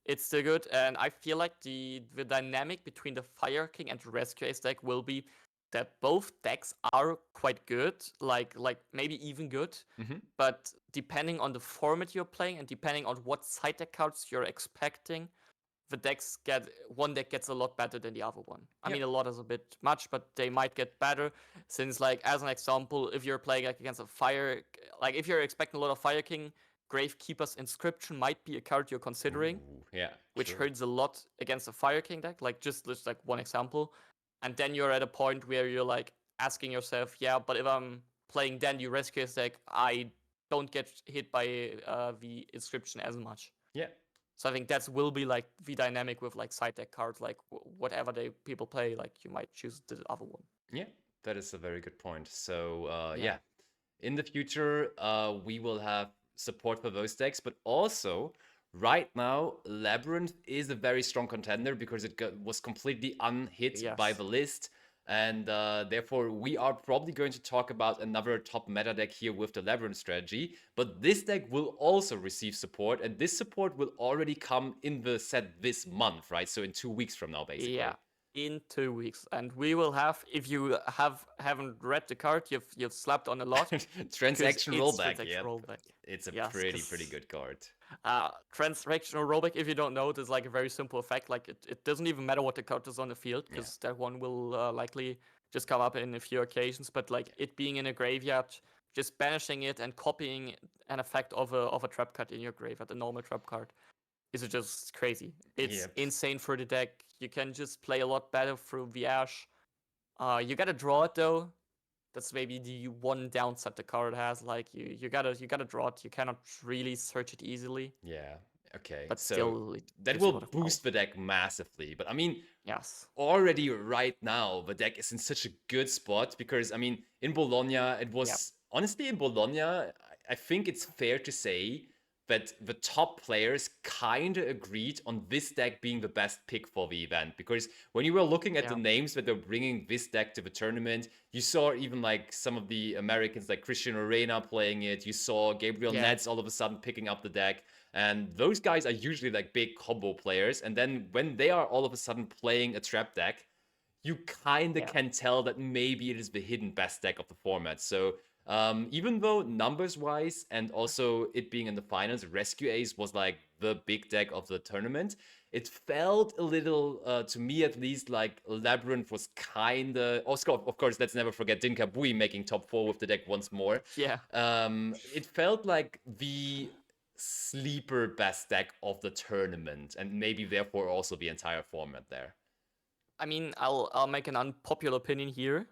it's still good, and I feel like the dynamic between the Fire King and the Rescue Ace deck will be that both decks are quite good, like maybe even good, but depending on the format you're playing and depending on what side deck cards you're expecting, one deck gets a lot better than the other one. I mean, a lot is a bit much, but they might get better, since like as an example, if you're playing like against a if you're expecting a lot of Fire King, Gravekeeper's Inscription might be a card you're considering. Ooh, which hurts a lot against a Fire King deck, like just like one example. And then you're at a point where you're like asking yourself, yeah, but if I'm playing then the Rescue Ace deck, I don't get hit by the Inscription as much. Yeah. So I think that will be like the dynamic with like side deck cards, like whatever people play, like you might choose the other one. Yeah, that is a very good point. So yeah, in the future, we will have support for those decks, but also right now, Labrynth is a very strong contender because it was completely unhit by the list. And therefore, we are probably going to talk about another top meta deck here with the Labrynth strategy. But this deck will also receive support, and this support will already come in the set this month, right? So in 2 weeks from now, basically. Yeah, in 2 weeks. And we will have, if you haven't read the card, you've slapped on a lot. Transaction rollback, yeah. Rollback. It's a pretty good card. Transactional rollback, if you don't know, is like a very simple effect. Like it doesn't even matter what the card is on the field, because that one will likely just come up in a few occasions. But like it being in a graveyard, just banishing it and copying an effect of a trap card in your graveyard, a normal trap card, is just crazy. It's insane for the deck. You can just play a lot better through the Ash. You gotta draw it though. That's maybe the one downside the card has. Like you gotta draw it. You cannot really search it easily. Yeah, Okay, but so still it that gives a lot will of power. boost the deck massively. But I mean, Yes. already right now, the deck is in such a good spot because, I mean, in Bologna, it was honestly in Bologna, I think it's fair to say that the top players kind of agreed on this deck being the best pick for the event. Because when you were looking at the names that they're bringing this deck to the tournament, you saw even like some of the Americans like Christian Arena playing it. You saw Gabriel Nets all of a sudden picking up the deck. And those guys are usually like big combo players. And then when they are all of a sudden playing a trap deck, you kind of can tell that maybe it is the hidden best deck of the format. So even though numbers-wise and also it being in the finals, Rescue Ace was like the big deck of the tournament, it felt a little, to me at least, like Labrynth was kind of... Also, of course, let's never forget Dinka Bui making top 4 with the deck once more. Yeah. It felt like the sleeper best deck of the tournament, and maybe therefore also the entire format there. I mean, I'll make an unpopular opinion here.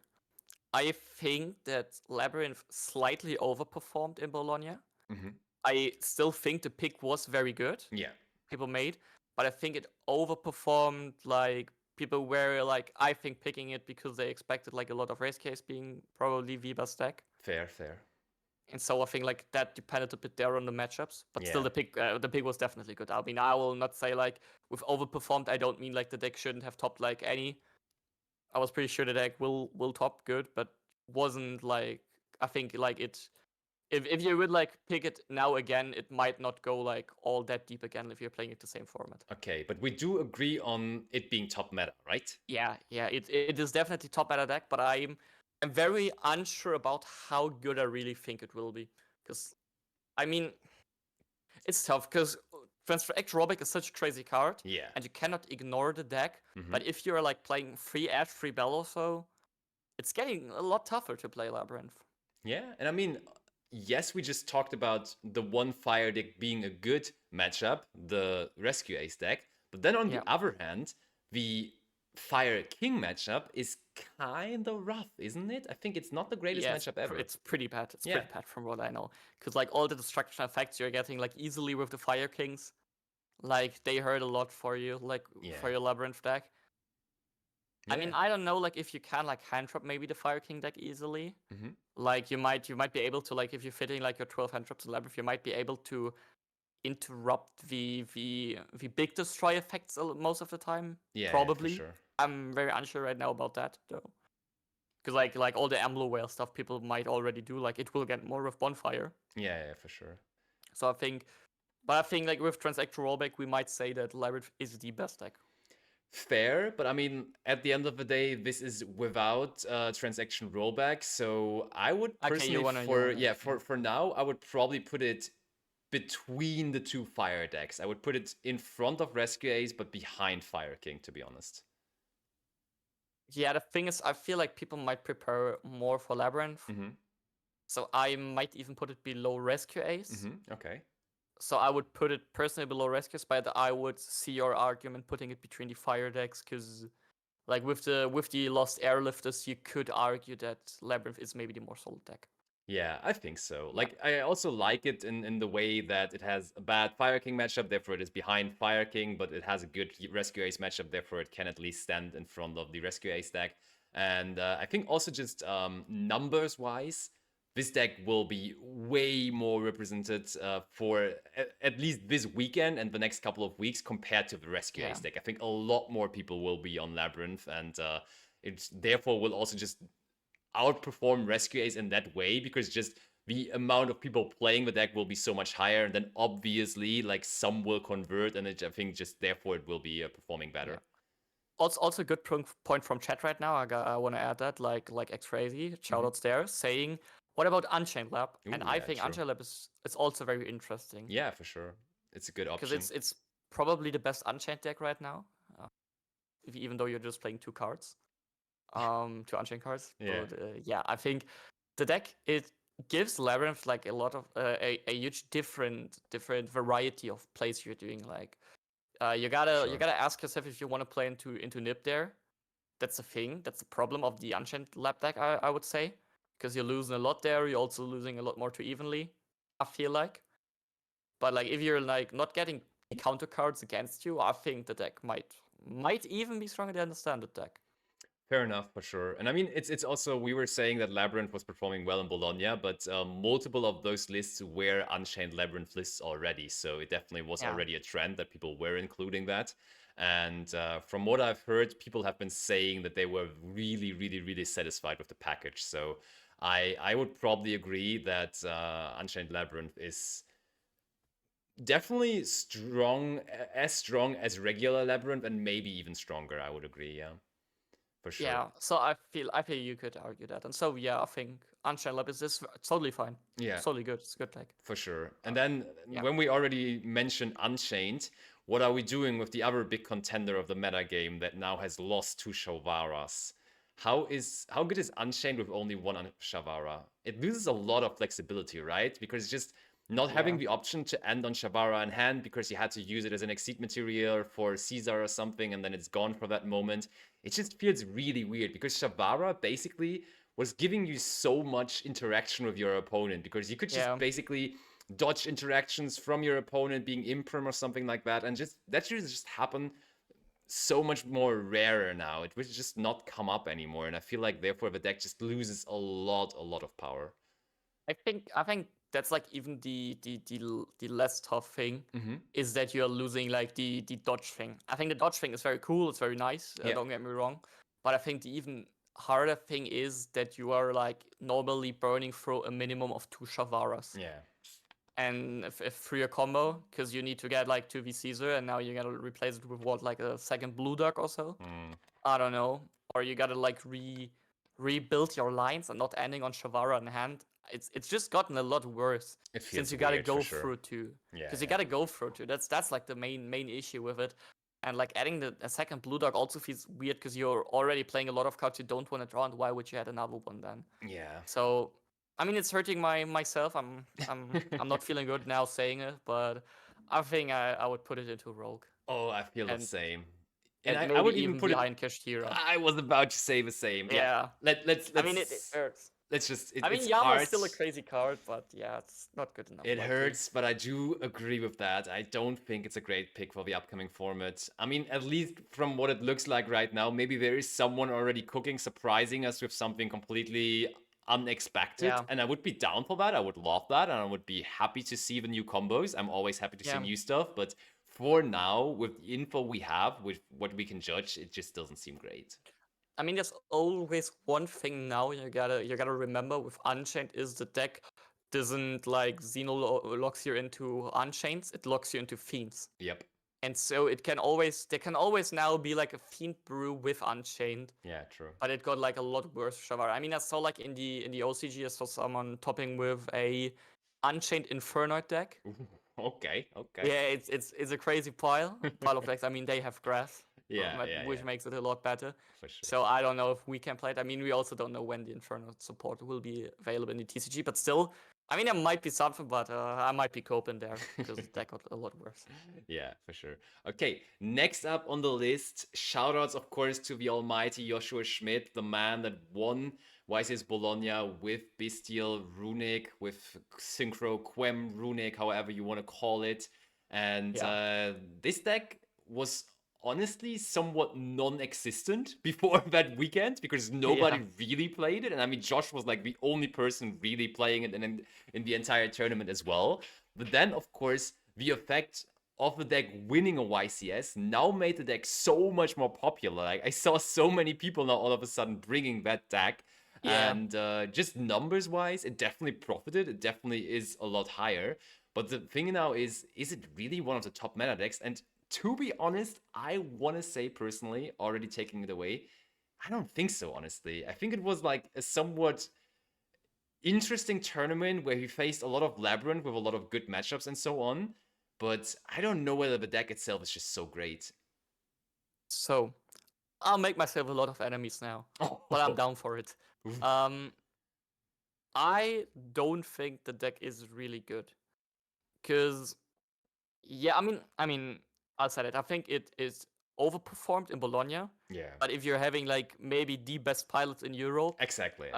I think that Labrynth slightly overperformed in Bologna. I still think the pick was very good. Yeah. People made, but I think it overperformed. Like people were like, I think picking it because they expected like a lot of race case being probably the best deck. Fair. And so I think like that depended a bit there on the matchups, but still the pick was definitely good. I mean, I will not say like with overperformed. I don't mean like the deck shouldn't have topped like any. I was pretty sure the deck will top good, but wasn't like I think like it. If you would like pick it now again, it might not go like all that deep again if you're playing it the same format. Okay, but we do agree on it being top meta, right? Yeah, it is definitely top meta deck, but I'm very unsure about how good I really think it will be. Because, I mean, it's tough because Transfer X Robic is such a crazy card. Yeah. And you cannot ignore the deck. But if you're like playing free Ash, free Bell or so, it's getting a lot tougher to play Labrynth. Yeah, and I mean, yes, we just talked about the one fire deck being a good matchup, the Rescue Ace deck. But then on the other hand, the Fire King matchup is kind of rough, isn't it? I think it's not the greatest matchup ever. It's pretty bad. It's pretty bad from what I know. Because like all the destruction effects you're getting like easily with the Fire Kings, like they hurt a lot for you, like for your Labrynth deck. I mean, I don't know, like if you can like hand trap maybe the Fire King deck easily. Like you might be able to, like if you're fitting like your 12 hand traps in Labrynth, you might be able to interrupt the big destroy effects most of the time. Probably. Yeah, for sure. I'm very unsure right now about that though. Because like all the Amlo Whale stuff people might already do, like it will get more with Bonfire. Yeah, for sure. So I think like with Transaction Rollback, we might say that Labrynth is the best deck. Fair, but I mean, at the end of the day, this is without transaction rollback. So I would personally, for now, I would probably put it between the two fire decks. I would put it in front of Rescue Ace, but behind Fire King, to be honest. Yeah, the thing is, I feel like people might prepare more for Labrynth. So I might even put it below Rescue Ace. Okay. So I would put it personally below Rescue Ace, but I would see your argument putting it between the fire decks, because like with the Lost Airlifters, you could argue that Labrynth is maybe the more solid deck. Yeah, I think so. Like, I also like it in the way that it has a bad Fire King matchup, therefore it is behind Fire King, but it has a good Rescue Ace matchup, therefore it can at least stand in front of the Rescue Ace deck. And I think also just numbers-wise, this deck will be way more represented for at least this weekend and the next couple of weeks compared to the Rescue Ace deck. I think a lot more people will be on Labrynth, and it therefore will also just outperform Rescue Ace in that way, because just the amount of people playing the deck will be so much higher, and then obviously like some will convert, and I think just therefore it will be performing better. Also a good point from chat right now. I want to add that like X-Crazy, shoutouts there, saying, what about Unchained Lab? Ooh, and I think Unchained Lab is also very interesting. Yeah, for sure. It's a good option. Because it's probably the best Unchained deck right now. Even though you're just playing 2 cards. 2 Unchained cards. Yeah. But I think the deck, it gives Labrynth like a lot of a huge different variety of plays you're doing. Like you gotta ask yourself if you want to play into Nib there. That's the thing. That's the problem of the Unchained Lab deck, I would say. Because you're losing a lot there, you're also losing a lot more to Evenly, I feel like. But like if you're like not getting counter cards against you, I think the deck might even be stronger than the standard deck. Fair enough, for sure. And I mean, it's also, we were saying that Labrynth was performing well in Bologna, but multiple of those lists were Unchained Labrynth lists already. So it definitely was Yeah. already a trend that people were including that. And from what I've heard, people have been saying that they were really, really, really satisfied with the package. So I would probably agree that Unchained Labrynth is definitely strong as regular Labrynth, and maybe even stronger. I would agree, yeah, for sure. Yeah, so I feel you could argue that, and so yeah, I think Unchained Lab is totally fine. Yeah, Totally good. It's a good deck. for sure. And then yeah. when we already mentioned Unchained, what are we doing with the other big contender of the meta game that now has lost two Shavara's? How good is Unchained with only one Shavara? It loses a lot of flexibility, right? Because just not having the option to end on Shavara in hand because you had to use it as an exceed material for Caesar or something, and then it's gone for that moment. It just feels really weird because Shavara basically was giving you so much interaction with your opponent because you could just basically dodge interactions from your opponent being imprim or something like that, and that should just happen so much more rarer now. It would just not come up anymore, and I feel like therefore the deck just loses a lot of power. I think that's like even the less tough thing is that you're losing like the dodge thing. I think the dodge thing is very cool, it's very nice, don't get me wrong. But I think the even harder thing is that you are like normally burning through a minimum of 2 Shavaras. Yeah. And if through your combo, because you need to get like 2v Caesar, and now you gotta replace it with what, like a second blue duck or so? I don't know. Or you gotta like rebuild your lines and not ending on Shavara in hand. It's just gotten a lot worse since you gotta go through 2. Because you gotta go through 2. That's like the main issue with it. And like adding a second blue dog also feels weird because you're already playing a lot of cards you don't want to draw, and why would you add another one then? Yeah. So I mean, it's hurting myself. I'm not feeling good now saying it, but I think I would put it into Rogue. Oh, I feel the same. And I would even put behind Kashtira. I was about to say the same. Yeah. Let's. I mean, it hurts. Let's just. I mean, Yama's still a crazy card, but yeah, it's not good enough. It hurts, but I do agree with that. I don't think it's a great pick for the upcoming format. I mean, at least from what it looks like right now, maybe there is someone already cooking, surprising us with something completely unexpected, and I would be down for that. I would love that, and I would be happy to see the new combos. I'm always happy to see new stuff, but for now, with the info we have, with what we can judge, it just doesn't seem great. I mean, there's always one thing now you gotta remember with Unchained is the deck doesn't like Xeno locks you into Unchained, it locks you into Fiends. Yep. And so there can always now be like a Fiend brew with Unchained. Yeah, true. But it got like a lot worse Shavara. I mean, I saw like in the OCG, I saw someone topping with a Unchained Infernoble deck. Okay. Yeah, it's a crazy pile of decks. I mean, they have grass. Which makes it a lot better. For sure. So I don't know if we can play it. I mean, we also don't know when the Inferno support will be available in the TCG, but still, I mean, there might be something, but I might be coping there because that got a lot worse. Yeah, for sure. Okay, next up on the list, shoutouts, of course, to the almighty Joshua Schmidt, the man that won YCS Bologna with Bestial Runic, with Synchro Quem Runic, however you want to call it. And this deck was honestly somewhat non-existent before that weekend because nobody really played it, and I mean Josh was like the only person really playing it in the entire tournament as well. But then of course the effect of the deck winning a YCS now made the deck so much more popular. Like I saw so many people now all of a sudden bringing that deck, and just numbers wise it definitely profited. It definitely is a lot higher, but the thing now is it really one of the top meta decks? And to be honest, I want to say personally, already taking it away, I don't think so, honestly. I think it was like a somewhat interesting tournament where he faced a lot of Labrynth with a lot of good matchups and so on, but I don't know whether the deck itself is just so great. So, I'll make myself a lot of enemies now, but I'm down for it. I don't think the deck is really good, because, yeah, I mean, I'll say it. I think it is overperformed in Bologna. Yeah. But if you're having like maybe the best pilots in Europe, Exactly.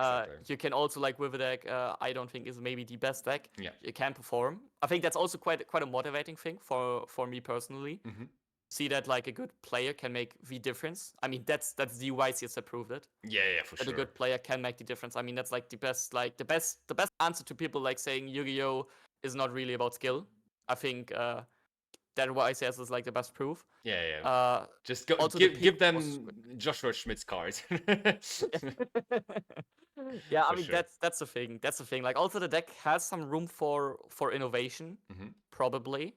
you can also like with a deck I don't think is maybe the best deck. Yeah. You can perform. I think that's also quite a motivating thing for me personally. Mm-hmm. See that like a good player can make the difference. I mean that's the YCS that proved it. Yeah, for That sure. a good player can make the difference. I mean that's like the best answer to people like saying Yu-Gi-Oh is not really about skill. I think that YCS is like the best proof. Yeah. Just go also give them Joshua Schmidt's card. Yeah, I For mean sure. that's the thing. That's the thing. Like also the deck has some room for innovation, probably.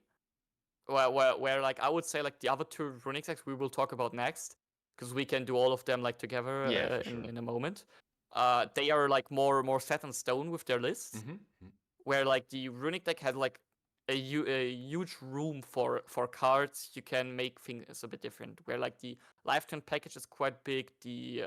Where like I would say like the other two Runic decks we will talk about next, because we can do all of them like together in a moment. They are like more set in stone with their lists. Where like the Runic deck had like a huge room for cards. You can make things a bit different. Where like the lifetime package is quite big. The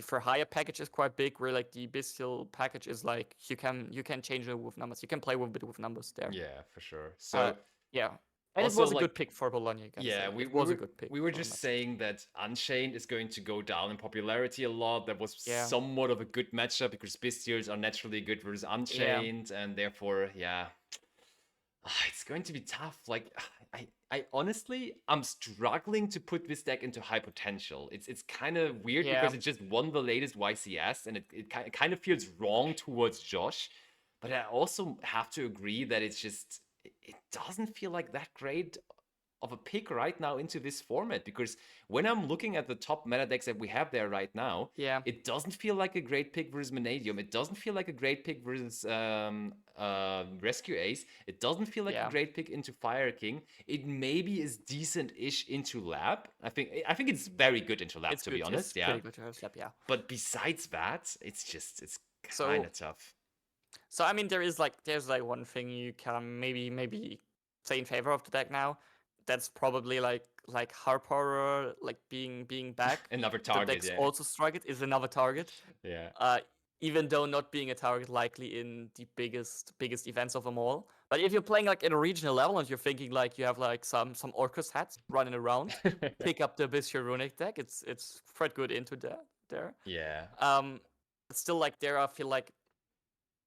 for hire package is quite big. Where like the bestial package is like you can change it with numbers. You can play with a bit with numbers there. Yeah, for sure. So yeah. And also, it was a like, good pick for Bologna. Yeah, it was a good pick. We were just saying that Unchained is going to go down in popularity a lot. That was somewhat of a good matchup because Bestials are naturally good versus Unchained, and therefore, it's going to be tough. Like, I honestly, I'm struggling to put this deck into high potential. It's kind of weird because it just won the latest YCS, and it kind of feels wrong towards Josh. But I also have to agree that it's just it doesn't feel like that great of a pick right now into this format, because when I'm looking at the top meta decks that we have there right now, it doesn't feel like a great pick versus Manadium. It doesn't feel like a great pick versus Rescue Ace. It doesn't feel like a great pick into Fire King. It maybe is decent-ish into Lab. I think it's very good into Lab, to be honest. It's pretty good into Lab, But besides that, it's kind of tough. So I mean, there's like one thing you can maybe say in favor of the deck now. That's probably like Harper like being back. Another target. The deck's also strike it is another target. Even though not being a target likely in the biggest events of them all. But if you're playing like at a regional level and you're thinking like you have like some Orcust hats running around, pick up the Biscuit Runic deck. It's quite good into there. Yeah. Still like there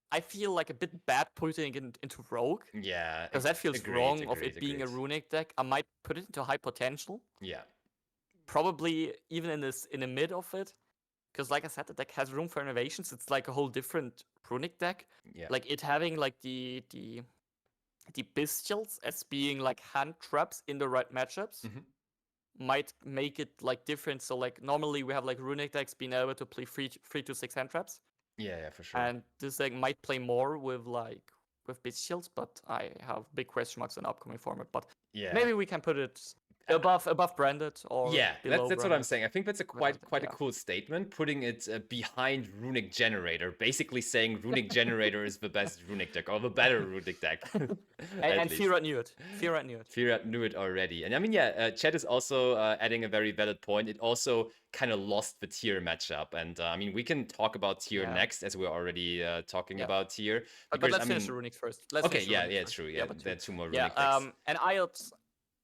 I feel like a bit bad putting it into Rogue. Yeah. Because that feels wrong of it being a Runic deck. I might put it into high potential. Yeah. Probably even in the mid of it. Because like I said, the deck has room for innovations. It's like a whole different Runic deck. Yeah. Like it having like the Bestials as being like hand traps in the right matchups might make it like different. So like normally we have like Runic decks being able to play 3 to 6 hand traps. Yeah, for sure. And this deck might play more with Bestials, but I have big question marks on the upcoming format. But maybe we can put it above branded or below that's what I'm saying. I think that's a quite a cool statement, putting it behind Runic Generator, basically saying Runic Generator is the best Runic deck or the better Runic deck. and Firat knew it. Firat knew it already. And I mean, Chet is also adding a very valid point. It also kind of lost the tier matchup, and I mean, we can talk about tier next, as we're already talking about tier. But let's finish the Runics first. True. Yeah, there are 2 more Runic decks. And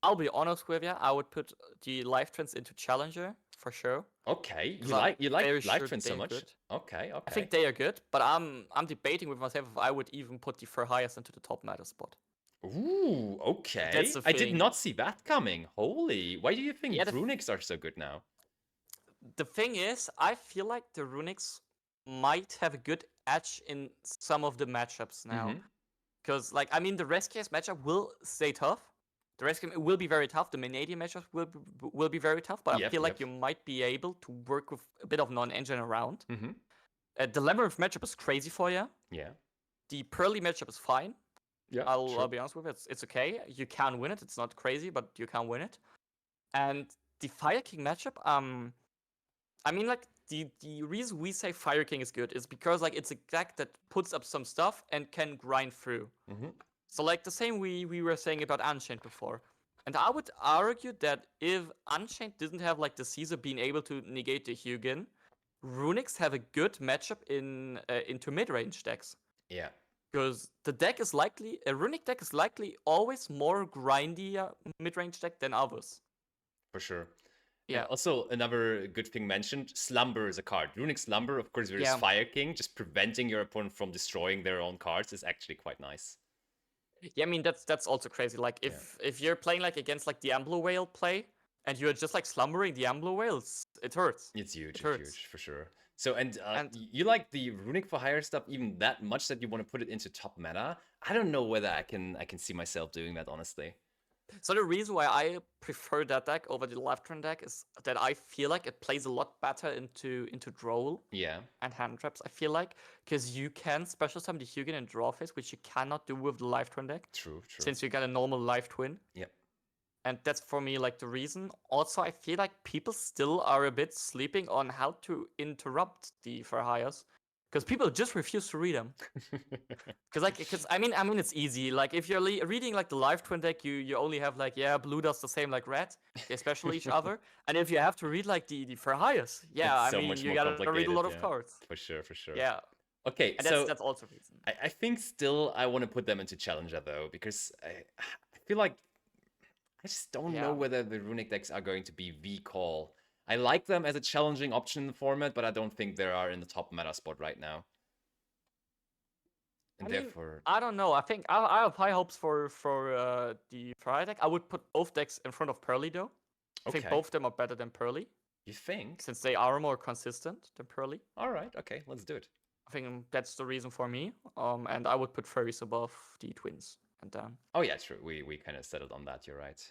I'll be honest with you. I would put the Life Trends into Challenger for sure. Okay, you like Life Trends so much? Good. Okay. I think they are good, but I'm debating with myself if I would even put the Furhias into the top meta spot. Ooh, okay. I did not see that coming. Holy, why do you think Runics are so good now? The thing is, I feel like the Runics might have a good edge in some of the matchups now. Because, like, I mean, the Rescue matchup will stay tough. The Rescue will be very tough. The Manadium matchup will be very tough. But I feel like you might be able to work with a bit of non-engine around. The Labrynth matchup is crazy for you. Yeah. The Purrely matchup is fine. Yeah, I'll be honest with it. It's okay. You can win it. It's not crazy, but you can win it. And the Fire King matchup, I mean, like, the reason we say Fire King is good is because, like, it's a deck that puts up some stuff and can grind through. So, like, the same we were saying about Unchained before. And I would argue that if Unchained didn't have, like, the Caesar being able to negate the Hugin, Runics have a good matchup into mid-range decks. Yeah. Because a Runic deck is likely always more grindy mid-range deck than others. For sure. And Yeah, also another good thing mentioned, Slumber is a card. Runic Slumber, of course, there is yeah. Fire King. Just preventing your opponent from destroying their own cards is actually quite nice. Yeah, I mean that's also crazy. Like Yeah. if you're playing like against like the Ambler Whale play and you're just like slumbering the Ambler Whales, it hurts. It's huge, It it's hurts. huge, for sure. So, and And you like the Runic for Hire stuff even that much that you want to put it into top meta? I don't know whether I can see myself doing that, honestly. so the reason why I prefer that deck over the left turn deck is that I feel like it plays a lot better into draw Yeah, and hand traps. I feel like because you can special summon the Hugin in draw phase, which you cannot do with the live twin deck, true, true. since you get a normal live twin. Yep. And that's for me like the reason. Also, I feel like people still are a bit sleeping on how to interrupt the for hires, because people just refuse to read them. Because I mean it's easy. Like if you're reading like the live twin deck, you only have like blue does the same like red, they special each other. And if you have to read like the for hires, It's I so mean much you more gotta read a complicated, lot of yeah. cards. For sure, for sure. Yeah, Okay, and so that's also a reason. I think still I want to put them into Challenger, though, because I feel like I just don't know Yeah. whether the Runic decks are going to be the call. I like them as a challenging option in the format, but I don't think they are in the top meta spot right now. And I mean, therefore, I don't know. I think I have high hopes for the Fire deck. I would put both decks in front of Purrely though. I think okay. both of them are better than Purrely, You think? since they are more consistent than Purrely. All right, okay, let's do it. I think that's the reason for me. And I would put Furries above the Twins and down. Oh yeah, true. We kind of settled on that. You're right.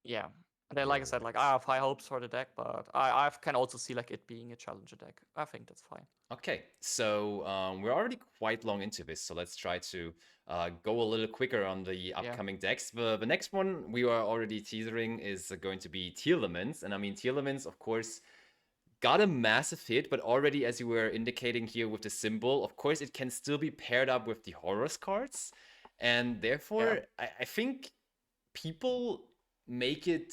Yeah. And then, like I You're said, right. like I have high hopes for the deck, but I can also see like it being a challenger deck. I think that's fine. Okay, so we're already quite long into this, so let's try to go a little quicker on the upcoming decks. The next one we are already teasering is going to be Tearlaments, and I mean Tearlaments, of course, got a massive hit, but already as you were indicating here with the symbol, of course it can still be paired up with the Horus cards, and therefore I think people make it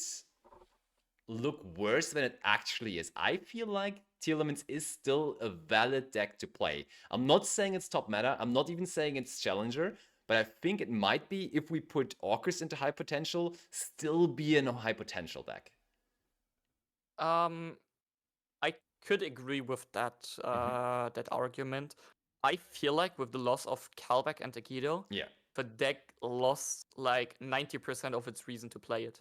look worse than it actually is. I feel like Tearlaments is still a valid deck to play. I'm not saying it's top meta. I'm not even saying it's challenger. But I think it might be, if we put Orcust into high potential, still be a high potential deck. I could agree with that that argument. I feel like with the loss of Kalbeck and Agido, Yeah. the deck lost like 90% of its reason to play it.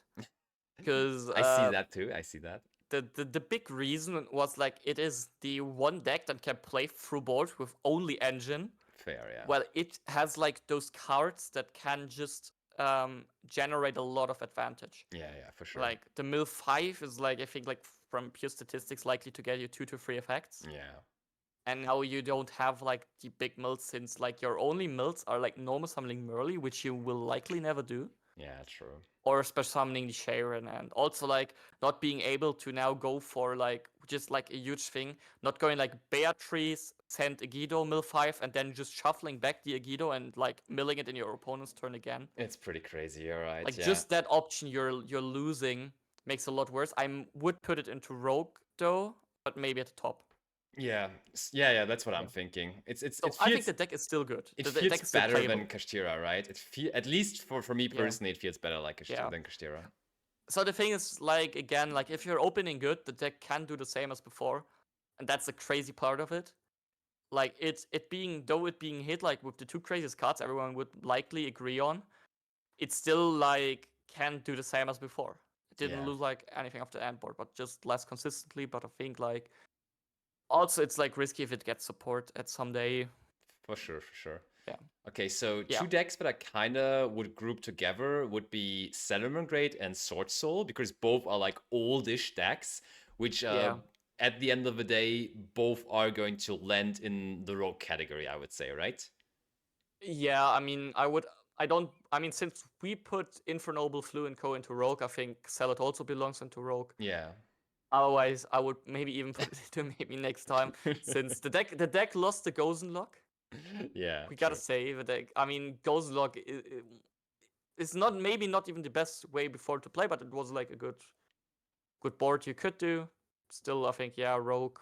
Because I see that too. I see that. the big reason was like it is the one deck that can play through board with only engine. Fair, yeah. Well, it has like those cards that can just generate a lot of advantage. Yeah, for sure. Like the mill 5 is like I think like from pure statistics likely to get you 2 to 3 effects. Yeah. And now you don't have like the big mills, since like your only mills are like normal summoning Merly, which you will likely never do. Yeah, true. Or special summoning the Sharon, and also like not being able to now go for like just like a huge thing, not going like Beatrice, send Agido, mill 5, and then just shuffling back the Agido and like milling it in your opponent's turn again. It's pretty crazy, you're right. Like yeah. just that option you're losing makes a lot worse. I would put it into Rogue though, but maybe at the top. Yeah, that's what I'm thinking. It feels, I think the deck is still good. It the feels deck is still better playable. than Kashtira, right? At least for me personally, it feels better like than Kashtira. So the thing is, like again, like if you're opening good, the deck can do the same as before, and that's the crazy part of it. Like it being hit like with the two craziest cards everyone would likely agree on, it still like can do the same as before. It didn't lose like anything off the end board, but just less consistently. But I think like also it's like risky if it gets support at someday. For sure. Yeah. Okay, so two decks that I kind of would group together would be Salamangreat and Sword Soul, because both are like oldish decks, which at the end of the day, both are going to land in the rogue category, I would say, right? Yeah, I mean, since we put Infernoble, Flu, and Co. into rogue, I think Salad also belongs into rogue. Yeah. Otherwise, I would maybe even put it into maybe next time, since the deck lost the Gozenlock. Yeah, we gotta say the deck. I mean, Gozenlock is not even the best way before to play, but it was like a good board you could do. Still, I think rogue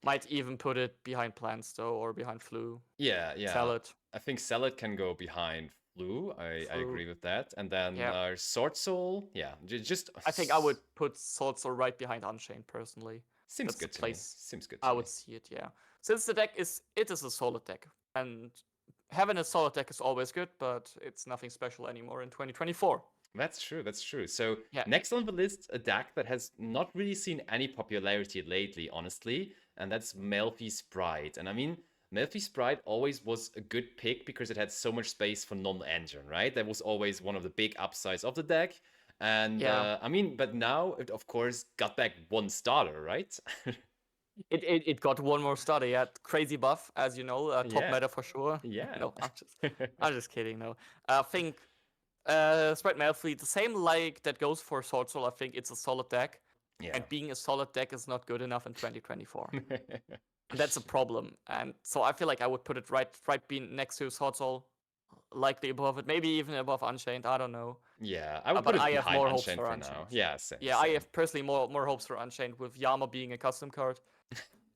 might even put it behind Plants though, or behind Flu. Yeah. Salad. I think Salad can go behind Blue, I True. agree with that. And then Yeah. Sword Soul, yeah, just I think I would put Sword Soul right behind Unchained personally. seems That's the good to me. place Seems good I to me. would see it, yeah. Since the deck is a solid deck. And having a solid deck is always good, but it's nothing special anymore in 2024. That's true. That's true. So Yeah. next on the list, a deck that has not really seen any popularity lately, honestly, and that's Melfi Sprite. And I mean, Melfi Sprite always was a good pick because it had so much space for non-engine, right? That was always one of the big upsides of the deck. And Yeah. I mean, but now it of course got back one starter, right? It got one more starter, yeah. Crazy buff, as you know, top Yeah. meta for sure. Yeah. No, I'm just kidding, no. I think Sprite Malfleet, the same like that goes for Sword Soul, I think it's a solid deck. Yeah. And being a solid deck is not good enough in 2024. That's a problem. And so I feel like I would put it right being next to Sword Soul, likely above it, maybe even above Unchained, I don't know. Yeah, I would put But it I have behind more hopes Unchained for for Unchained. now. Yeah, same. Yeah, I have personally more hopes for Unchained with Yama being a custom card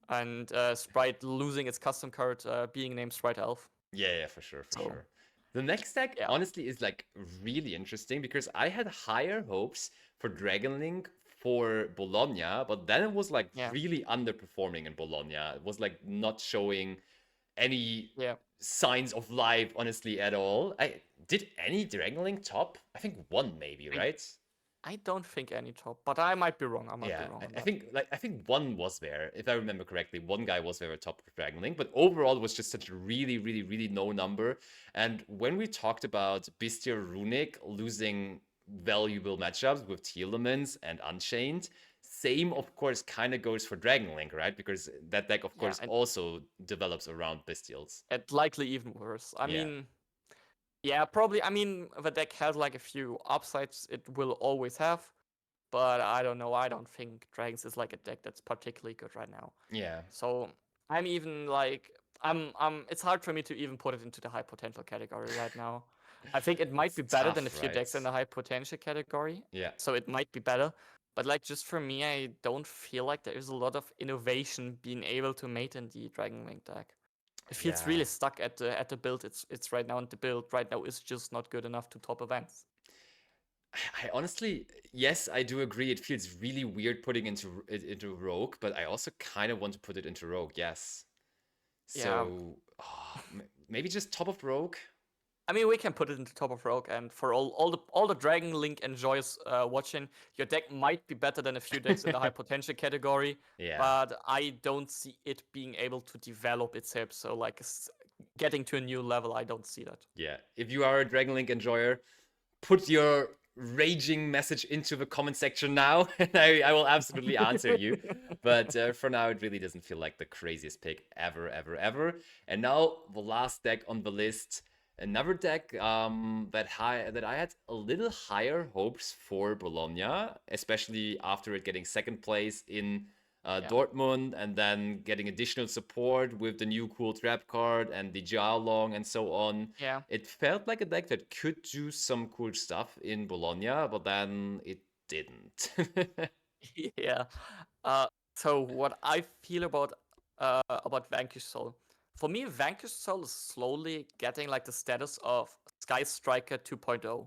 and Sprite losing its custom card being named Sprite Elf. Yeah, for sure, for sure. The next deck, yeah. honestly, is like really interesting because I had higher hopes for Dragon Link for Bologna, but then it was like really underperforming in Bologna. It was like not showing any signs of life, honestly, at all. Did any Dragon Link top? I think one maybe, right? I don't think any top, but I might be wrong. I think one was there, if I remember correctly. One guy was there at top of Dragon Link, but overall it was just such a really low number. And when we talked about Bestial Runic losing valuable matchups with Tearlaments and Unchained, same of course kind of goes for Dragon Link, right? Because that deck of course also develops around Bestials. And likely even worse. I mean, yeah, probably. I mean, the deck has like a few upsides it will always have, but I don't know. I don't think Dragons is like a deck that's particularly good right now. Yeah. So I'm even like it's hard for me to even put it into the high potential category right now. I think it might be better than a few decks in the high potential category. Yeah. So it might be better. But like just for me, I don't feel like there is a lot of innovation being able to mate in the Dragon Link deck. It feels really stuck at the build it's right now, and the build right now is just not good enough to top events. I honestly, yes, I do agree. It feels really weird putting into Rogue, but I also kind of want to put it into Rogue. Yes. So maybe just top of Rogue. I mean, we can put it into top of Rogue, and for all the Dragon Link enjoys watching, your deck might be better than a few decks in the high potential category. Yeah. But I don't see it being able to develop itself. So like getting to a new level, I don't see that. Yeah. If you are a Dragon Link enjoyer, put your raging message into the comment section now, and I will absolutely answer you. But for now, it really doesn't feel like the craziest pick ever. And now the last deck on the list. Another deck that I had a little higher hopes for Bologna, especially after it getting second place in Dortmund, and then getting additional support with the new cool trap card and the Jialong and so on. Yeah. It felt like a deck that could do some cool stuff in Bologna, but then it didn't. Yeah. So what I feel about Vanquish Soul. For me, Vanquish Soul is slowly getting like the status of Sky Striker 2.0.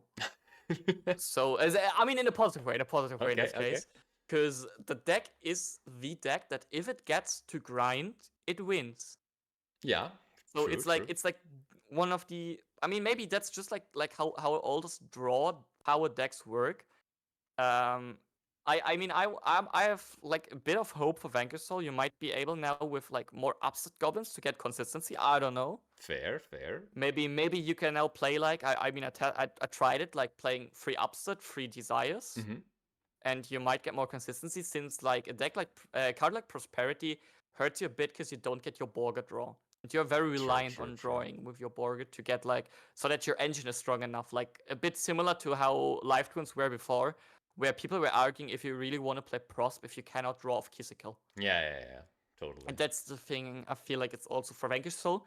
So, I mean, in a positive way, in this case. Because the deck is the deck that if it gets to grind, it wins. Yeah. So it's like one of the. I mean, maybe that's just like how all those draw power decks work. I mean, I have like a bit of hope for Vanquish Soul. You might be able now with like more upset goblins to get consistency. I don't know. Fair. Maybe you can now play like I mean I tried it like playing 3 upset, 3 desires, and you might get more consistency since like a deck like card like Prosperity hurts you a bit because you don't get your Borga draw. And you're very reliant on drawing with your Borga to get like so that your engine is strong enough. Like a bit similar to how Life Twins were before, where people were arguing if you really want to play Prosp if you cannot draw off Kissikill. Yeah, totally. And that's the thing I feel like it's also for Vanquish Soul.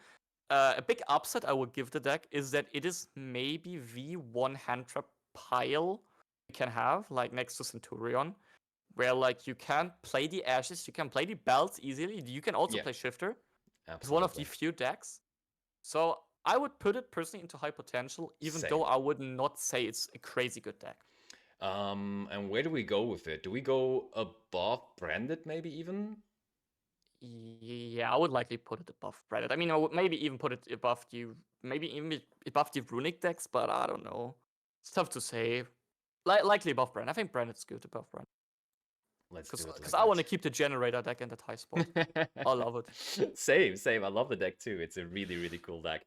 A big upset I would give the deck is that it is maybe the one hand trap pile you can have, like next to Centurion, where like you can play the Ashes, you can play the Belts easily, you can also play Shifter. Absolutely. It's one of the few decks. So I would put it personally into high potential, even Same. though I would not say it's a crazy good deck. And where do we go with it? Do we go above branded, maybe even? Yeah, I would likely put it above Branded. I mean, I would maybe even put it above maybe even above the Runic decks, but I don't know. It's tough to say. Likely above Brand. I think Branded's good above Brand. Let's do it Because like I want to that. keep the Generator deck in that high spot. I love it. Same, same. I love the deck too. It's a really, really cool deck.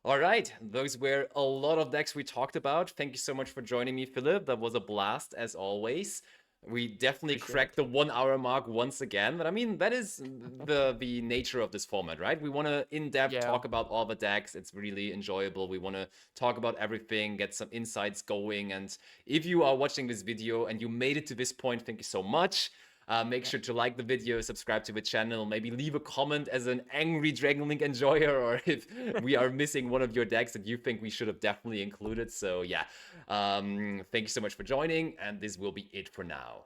All right, those were a lot of decks we talked about. Thank you so much for joining me, Philip. That was a blast as always. We definitely Appreciate cracked the 1 hour mark once again, but I mean that is the nature of this format, right? We want to in-depth Yeah. talk about all the decks. It's really enjoyable. We want to talk about everything, get some insights going. And if you are watching this video and you made it to this point, thank you so much. Make sure to like the video, subscribe to the channel, maybe leave a comment as an angry Dragon Link enjoyer, or if we are missing one of your decks that you think we should have definitely included. So yeah, thank you so much for joining, and this will be it for now.